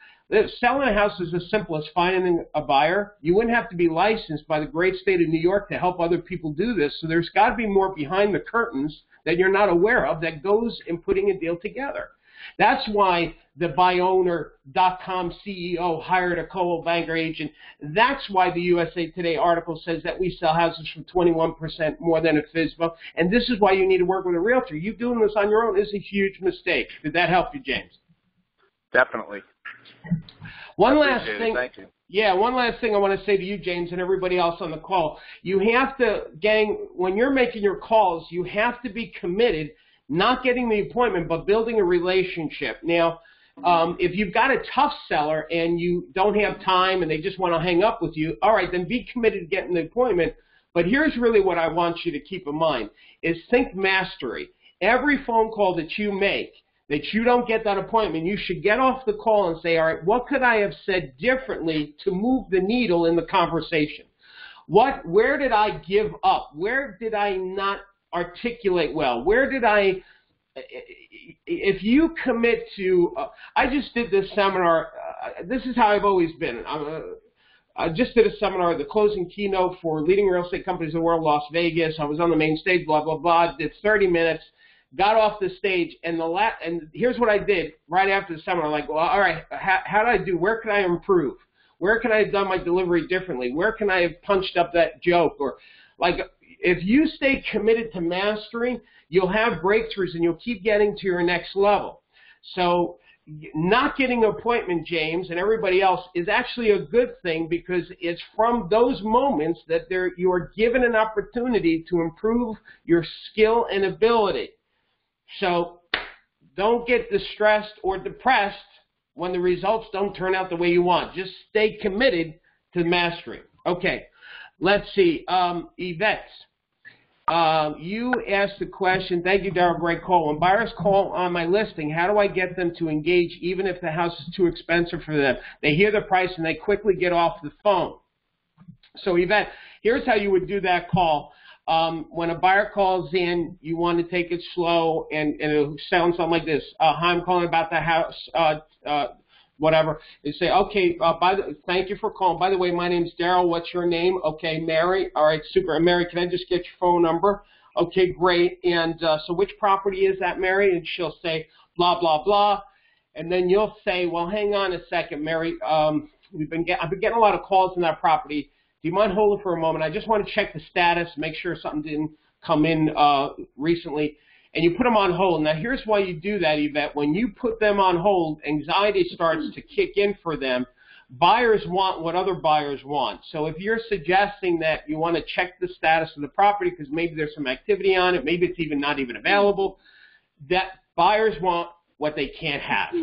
Speaker 1: Selling a house is as simple as finding a buyer. You wouldn't have to be licensed by the great state of New York to help other people do this, so there's got to be more behind the curtains that you're not aware of that goes in putting a deal together. That's why the buyowner.com CEO hired a Coldwell Banker agent. That's why the USA Today article says that we sell houses for 21% more than a FSBO. And this is why you need to work with a realtor. You doing this on your own is a huge mistake. Did that help you, James?
Speaker 6: Definitely.
Speaker 1: One last thing.
Speaker 6: Thank you.
Speaker 1: Yeah, one last thing I want to say to you, James, and everybody else on the call. You have to, gang, when you're making your calls, you have to be committed, not getting the appointment, but building a relationship. Now, if you've got a tough seller and you don't have time and they just want to hang up with you, all right, then be committed to getting the appointment. But here's really what I want you to keep in mind, is think mastery. Every phone call that you make, that you don't get that appointment, you should get off the call and say, all right, what could I have said differently to move the needle in the conversation? Where did I give up? Where did I not articulate well? Where did I, if you commit to, I just did this seminar, this is how I've always been. I just did a seminar, the closing keynote for leading real estate companies in the world, Las Vegas. I was on the main stage, blah, blah, blah, did 30 minutes. Got off the stage, and here's what I did right after the seminar. Like, well, all right, how did I do? Where can I improve? Where can I have done my delivery differently? Where can I have punched up that joke? Or, like, if you stay committed to mastery, you'll have breakthroughs, and you'll keep getting to your next level. So not getting an appointment, James, and everybody else, is actually a good thing, because it's from those moments that you are given an opportunity to improve your skill and ability. So don't get distressed or depressed when the results don't turn out the way you want. Just stay committed to mastery. Okay, let's see. Yvette, you asked the question. Thank you, Darryl. Great call. When buyers call on my listing, how do I get them to engage even if the house is too expensive for them? They hear the price and they quickly get off the phone. So, Yvette, here's how you would do that call. When a buyer calls in, you want to take it slow, and it sounds something like this. Hi, I'm calling about the house, whatever. You say, okay, thank you for calling. By the way, my name's Darryl. What's your name? Okay, Mary. All right, super. And Mary, can I just get your phone number? Okay, great. And so which property is that, Mary? And she'll say, blah, blah, blah. And then you'll say, well, hang on a second, Mary. I've been getting a lot of calls on that property. Do you mind holding for a moment? I just want to check the status, make sure something didn't come in recently. And you put them on hold. Now, here's why you do that, Yvette. When you put them on hold, anxiety starts to kick in for them. Buyers want what other buyers want. So if you're suggesting that you want to check the status of the property because maybe there's some activity on it, maybe it's even not even available, that buyers want what they can't have.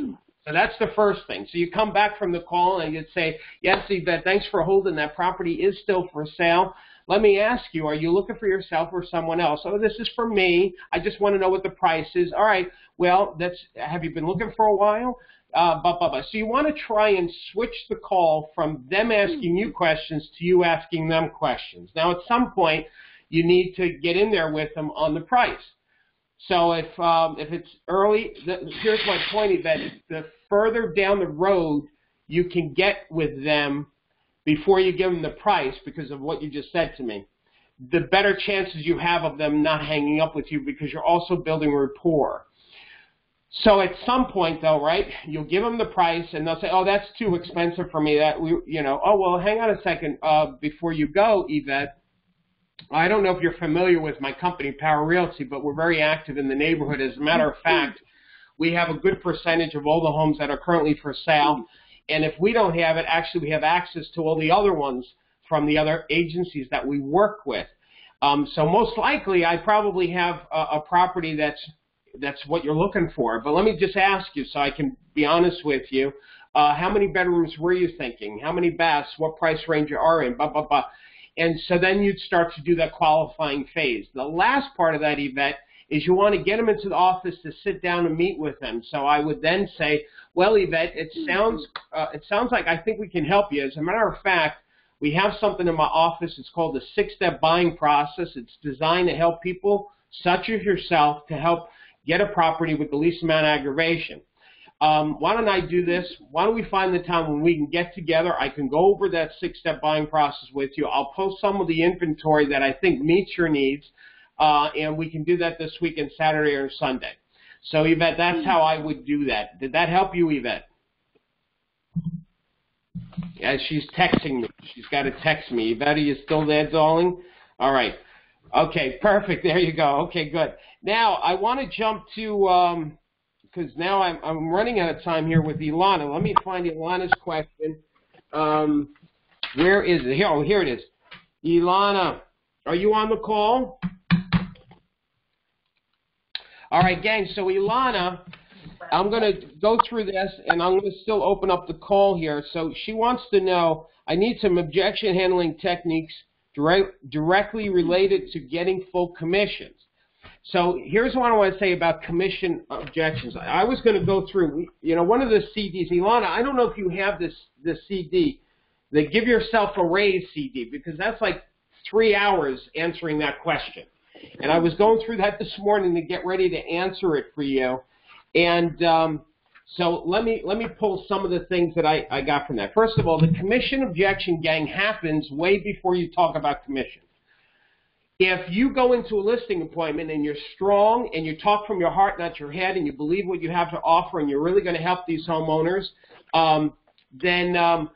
Speaker 1: So that's the first thing. So you come back from the call and you'd say, yes, Yvette, thanks for holding. That property is still for sale. Let me ask you, are you looking for yourself or someone else? Oh, this is for me. I just want to know what the price is. All right, well, have you been looking for a while? So you want to try and switch the call from them asking you questions to you asking them questions. Now, at some point, you need to get in there with them on the price. So if it's early, here's my point, Yvette. The further down the road you can get with them before you give them the price, because of what you just said to me, the better chances you have of them not hanging up with you, because you're also building rapport. So at some point, though, right, you'll give them the price, and they'll say, oh, that's too expensive for me. Oh, well, hang on a second. Before you go, Yvette, I don't know if you're familiar with my company, Power Realty, but we're very active in the neighborhood. As a matter of fact, we have a good percentage of all the homes that are currently for sale. And if we don't have it, actually we have access to all the other ones from the other agencies that we work with. So most likely I probably have a property that's what you're looking for. But let me just ask you so I can be honest with you. How many bedrooms were you thinking? How many baths? What price range you are in? Blah, blah, blah. And so then you'd start to do that qualifying phase. The last part of that, Yvette, is you want to get them into the office to sit down and meet with them. So I would then say, well, Yvette, it sounds like I think we can help you. As a matter of fact, we have something in my office. It's called the 6-step buying process. It's designed to help people such as yourself to help get a property with the least amount of aggravation. Why don't I do this? Why don't we find the time when we can get together? I can go over that 6-step buying process with you. I'll post some of the inventory that I think meets your needs, and we can do that this weekend, Saturday or Sunday. So, Yvette, that's how I would do that. Did that help you, Yvette? Yeah, she's texting me. She's got to text me. Yvette, are you still there, darling? All right. Okay, perfect. There you go. Okay, good. Now, I want to jump to, because now I'm running out of time here with Ilana. Let me find Ilana's question. Where is it? Here, oh, here it is. Ilana, are you on the call? All right, gang. So, Ilana, I'm going to go through this, and I'm going to still open up the call here. So she wants to know, I need some objection handling techniques directly related to getting full commissions. So here's what I want to say about commission objections. I was going to go through, one of the CDs. Ilana, I don't know if you have this CD, the Give Yourself a Raise CD, because that's like 3 hours answering that question. And I was going through that this morning to get ready to answer it for you. And so let me pull some of the things that I got from that. First of all, the commission objection, gang, happens way before you talk about commission. If you go into a listing appointment and you're strong and you talk from your heart, not your head, and you believe what you have to offer and you're really going to help these homeowners, then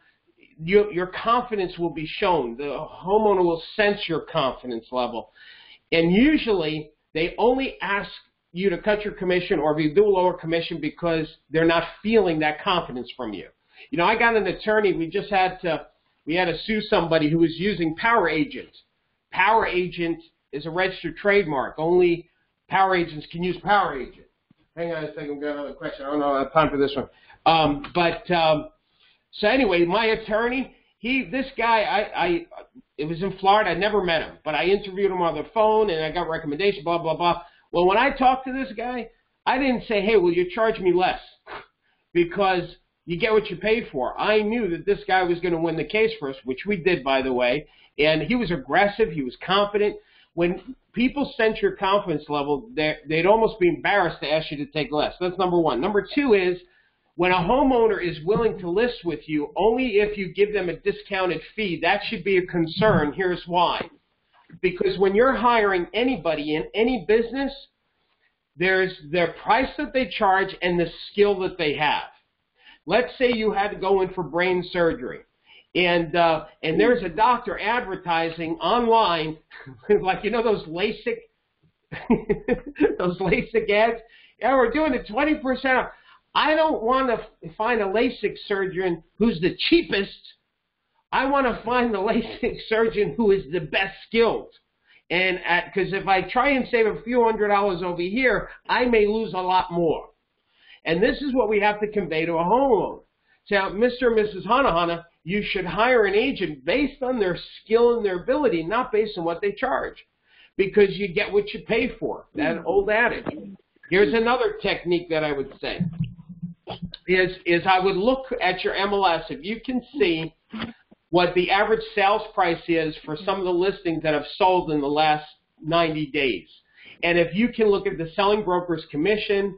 Speaker 1: your confidence will be shown. The homeowner will sense your confidence level. And usually they only ask you to cut your commission or if you do a lower commission because they're not feeling that confidence from you. I got an attorney. We had to sue somebody who was using Power Agent. Power Agent is a registered trademark. Only Power Agents can use Power Agent. Hang on a second. I've got another question. I don't know. I have time for this one. So anyway, my attorney, this guy, it was in Florida. I never met him, but I interviewed him on the phone and I got recommendations, blah, blah, blah. Well, when I talked to this guy, I didn't say, hey, will you charge me less? Because you get what you pay for. I knew that this guy was going to win the case for us, which we did, by the way. And he was aggressive. He was confident. When people sense your confidence level, they'd almost be embarrassed to ask you to take less. That's number one. Number two is when a homeowner is willing to list with you, only if you give them a discounted fee, that should be a concern. Here's why. Because when you're hiring anybody in any business, there's their price that they charge and the skill that they have. Let's say you had to go in for brain surgery, and there's a doctor advertising online, like those LASIK, those LASIK ads. Yeah, we're doing it 20% off. I don't want to find a LASIK surgeon who's the cheapest. I want to find the LASIK surgeon who is the best skilled. And because if I try and save a few $100 over here, I may lose a lot more. And this is what we have to convey to a homeowner. So, Mr. and Mrs. Hanahana, you should hire an agent based on their skill and their ability, not based on what they charge. Because you get what you pay for, that old adage. Here's another technique that I would say. Is I would look at your MLS. If you can see what the average sales price is for some of the listings that have sold in the last 90 days. And if you can look at the selling broker's commission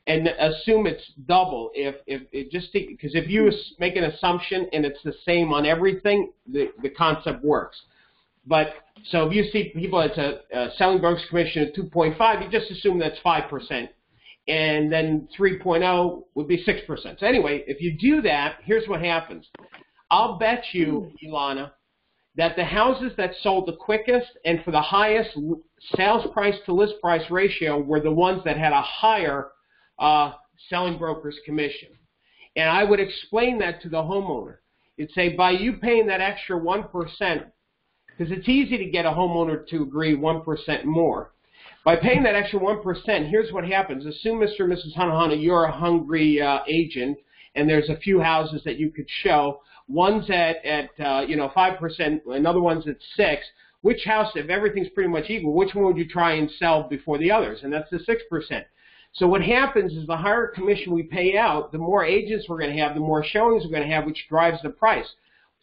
Speaker 1: and assume it's double, because if you make an assumption and it's the same on everything, the concept works. But so if you see people, it's a selling broker's commission of 2.5, you just assume that's 5%. And then 3.0 would be 6%. So anyway, if you do that, here's what happens. I'll bet you, Ilana, that the houses that sold the quickest and for the highest sales price to list price ratio were the ones that had a higher selling broker's commission. And I would explain that to the homeowner. It'd say, by you paying that extra 1%, because it's easy to get a homeowner to agree 1% more. By paying that extra 1%, here's what happens. Assume, Mr. and Mrs. Hanahana, you're a hungry agent, and there's a few houses that you could show. One's at 5%, another one's at 6%. Which house, if everything's pretty much equal, which one would you try and sell before the others? And that's the 6%. So what happens is the higher commission we pay out, the more agents we're going to have, the more showings we're going to have, which drives the price.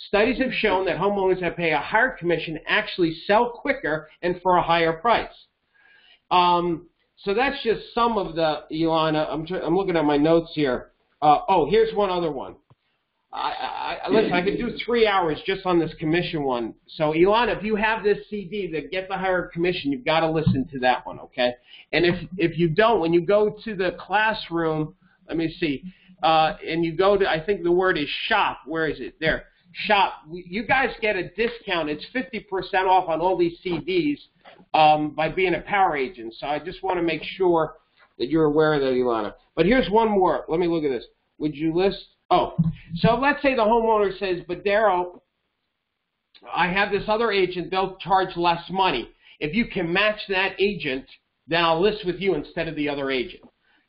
Speaker 1: Studies have shown that homeowners that pay a higher commission actually sell quicker and for a higher price. So that's just some of the, Ilana, I'm looking at my notes here. Here's one other one. Listen, I could do 3 hours just on this commission one. So, Ilana, if you have this CD, the Get the Higher Commission, you've got to listen to that one, okay? And if you don't, when you go to the classroom, let me see, and you go to, I think the word is shop. Where is it? There. Shop. You guys get a discount. It's 50% off on all these CDs by being a power agent. So I just want to make sure that you're aware of that, Ilana. But here's one more. Let me look at this. Would you list? Oh, so let's say the homeowner says, but Darryl, I have this other agent. They'll charge less money. If you can match that agent, then I'll list with you instead of the other agent.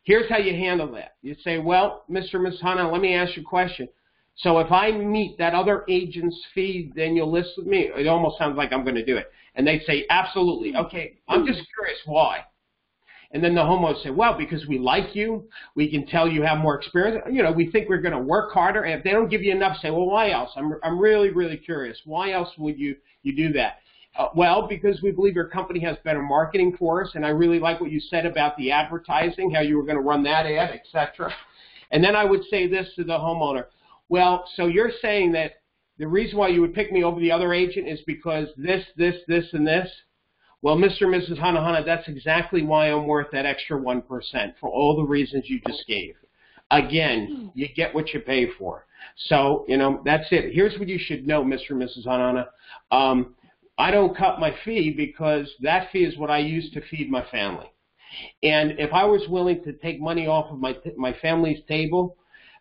Speaker 1: Here's how you handle that. You say, well, Mr. and Ms. Hana, let me ask you a question. So if I meet that other agent's fee, then you'll list with me? It almost sounds like I'm going to do it. And they say, absolutely. Okay, I'm just curious why. And then the homeowner say, well, because we like you. We can tell you have more experience. You know, we think we're going to work harder. And if they don't give you enough, say, well, why else? I'm really, really curious. Why else would you do that? Well, because we believe your company has better marketing for us, and I really like what you said about the advertising, how you were going to run that ad, etc. And then I would say this to the homeowner. Well, so you're saying that the reason why you would pick me over the other agent is because this, and this? Well, Mr. and Mrs. Hana, that's exactly why I'm worth that extra 1% for all the reasons you just gave. Again, you get what you pay for. So, you know, that's it. Here's what you should know, Mr. and Mrs. Hana. I don't cut my fee because that fee is what I use to feed my family. And if I was willing to take money off of my family's table,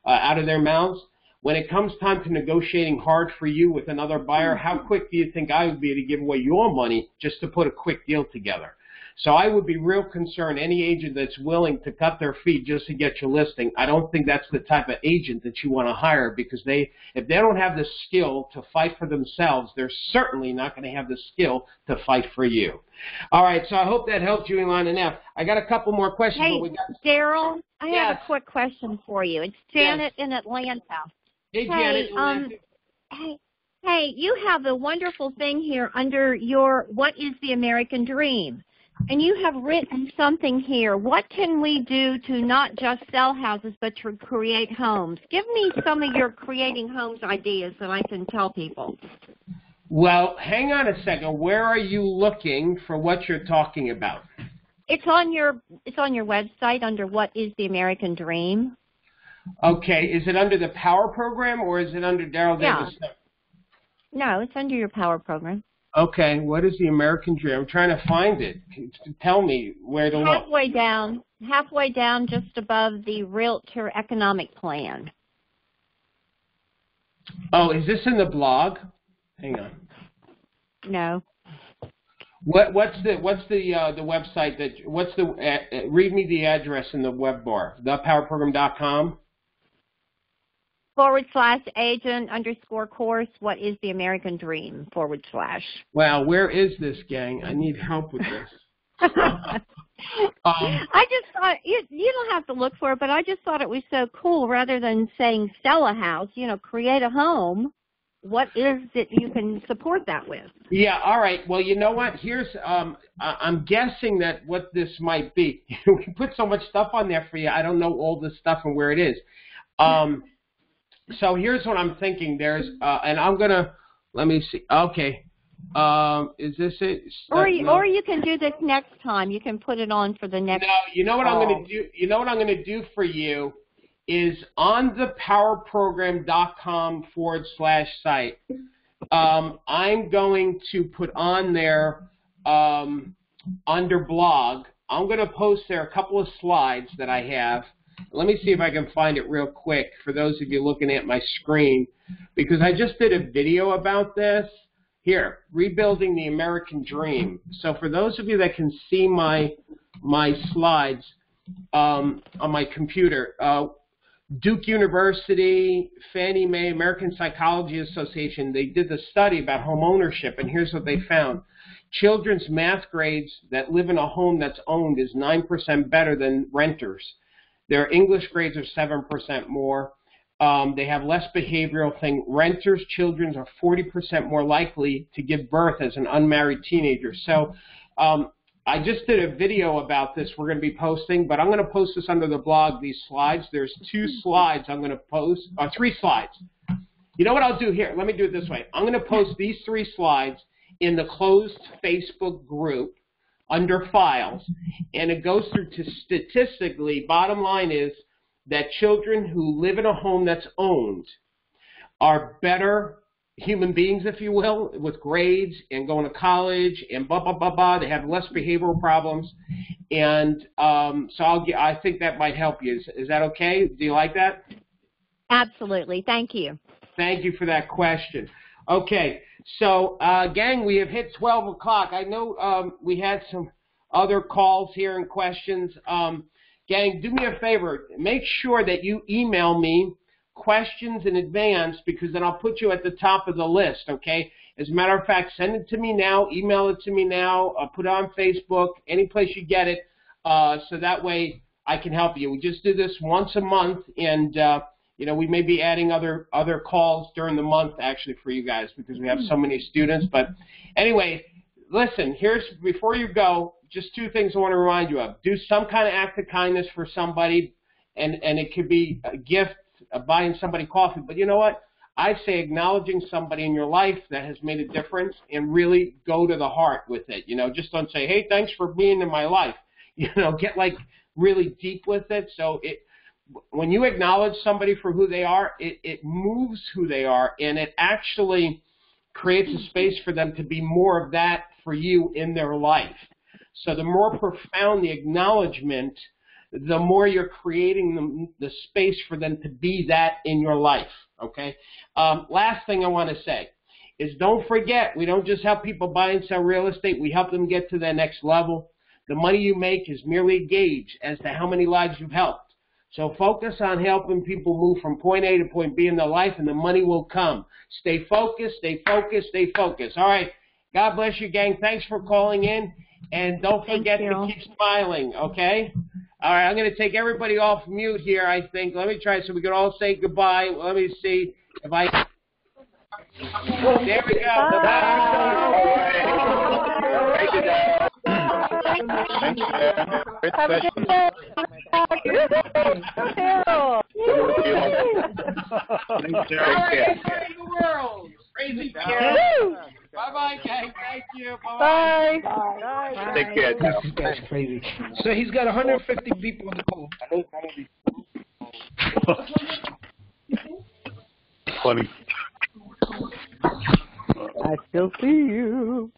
Speaker 1: out of their mouths, when it comes time to negotiating hard for you with another buyer, how quick do you think I would be to give away your money just to put a quick deal together? So I would be real concerned, any agent that's willing to cut their fee just to get your listing, I don't think that's the type of agent that you want to hire, because if they don't have the skill to fight for themselves, they're certainly not going to have the skill to fight for you. All right, so I hope that helped you, Ilana. Now, I got a couple more questions.
Speaker 7: Hey, Darryl, I have a quick question for you. It's Janet in Atlanta.
Speaker 1: Hey, Janet.
Speaker 7: Hey, you have a wonderful thing here under your What is the American Dream? And you have written something here. What can we do to not just sell houses, but to create homes? Give me some of your creating homes ideas that I can tell people.
Speaker 1: Well, hang on a second. Where are you looking for what you're talking about?
Speaker 7: It's on your website under What is the American Dream.
Speaker 1: Okay. Is it under the Power Program or is it under Darryl Davis?
Speaker 7: No, it's under your Power Program.
Speaker 1: Okay, what is the American Dream? I'm trying to find it. Tell me where to look.
Speaker 7: Halfway down, just above the Realtor Economic Plan.
Speaker 1: Oh, is this in the blog? Hang on.
Speaker 7: No.
Speaker 1: What's the website read me the address in the web bar? Thepowerprogram.com.
Speaker 7: /agent_course, what is the American Dream, /.
Speaker 1: Wow, where is this, gang? I need help with this.
Speaker 7: I just thought, you don't have to look for it, but I just thought it was so cool. Rather than saying sell a house, create a home, what is it you can support that with? Yeah,
Speaker 1: all right. Well, you know what? Here's, I'm guessing that what this might be. We put so much stuff on there for you, I don't know all the stuff and where it is. So here's what I'm thinking. There's, and I'm gonna, let me see. Okay, is this it?
Speaker 7: Or you can do this next time. You can put it on for the next.
Speaker 1: No, you know what I'm gonna do. You know what I'm gonna do for you is on thepowerprogram.com /site. I'm going to put on there under blog. I'm gonna post there a couple of slides that I have. Let me see if I can find it real quick for those of you looking at my screen, because I just did a video about this. Here, Rebuilding the American Dream. So for those of you that can see my slides on my computer, Duke University, Fannie Mae, American Psychology Association, they did the study about home ownership, and here's what they found. Children's math grades that live in a home that's owned is 9% better than renters. Their English grades are 7% more. They have less behavioral thing. Renters' children are 40% more likely to give birth as an unmarried teenager. So I just did a video about this we're going to be posting, but I'm going to post this under the blog, these slides. There's 2 slides I'm going to post, or 3 slides. You know what I'll do here? Let me do it this way. I'm going to post these 3 slides in the closed Facebook group under files, and it goes through to statistically, bottom line is that children who live in a home that's owned are better human beings, if you will, with grades and going to college and blah, blah, blah, blah. They have less behavioral problems. And so I think that might help you. Is that okay? Do you like that?
Speaker 7: Absolutely. Thank you.
Speaker 1: Thank you for that question. Okay. So, gang, we have hit 12 o'clock. I know we had some other calls here and questions. Gang, do me a favor. Make sure that you email me questions in advance, because then I'll put you at the top of the list, okay? As a matter of fact, send it to me now, email it to me now, put it on Facebook, any place you get it, so that way I can help you. We just do this once a month, and you know, we may be adding other calls during the month actually for you guys, because we have so many students. But anyway, listen, before you go, just 2 things I want to remind you of. Do some kind of act of kindness for somebody, and it could be a gift, buying somebody coffee. But you know what? I say acknowledging somebody in your life that has made a difference, and really go to the heart with it. You know, just don't say, hey, thanks for being in my life. You know, get like really deep with it. So when you acknowledge somebody for who they are, it moves who they are, and it actually creates a space for them to be more of that for you in their life. So the more profound the acknowledgement, the more you're creating the space for them to be that in your life, okay? Last thing I want to say is, don't forget, we don't just help people buy and sell real estate. We help them get to their next level. The money you make is merely a gauge as to how many lives you've helped. So focus on helping people move from point A to point B in their life, and the money will come. Stay focused, stay focused, stay focused. All right. God bless you, gang. Thanks for calling in. And don't forget to keep smiling, okay? All right, I'm going to take everybody off mute here, I think. Let me try so we can all say goodbye. Let me see if I... There we go. Bye.
Speaker 3: Thank you, Dad. Thank you, Dad. Great session.
Speaker 1: The world. Crazy Darryl. Bye-bye, gang. Thank you. Bye-bye.
Speaker 3: Bye. Take care, Darryl.
Speaker 8: That's crazy. So he's got 150 people on the call.
Speaker 3: Funny.
Speaker 9: I still see you.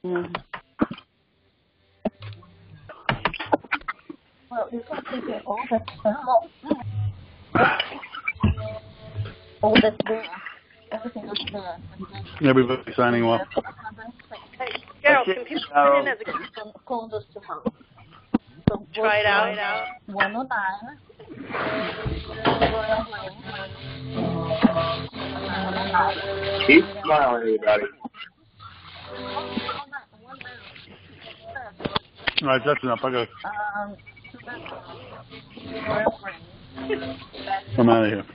Speaker 10: Well, you can take it all the time. All that's there. Everything is there.
Speaker 3: Everybody signing off.
Speaker 10: Hey, Darryl, can people put in as a condos tomorrow? So try it out. 109.
Speaker 5: Keep smiling, everybody.
Speaker 3: All right, that's enough. I got. I'm out of here.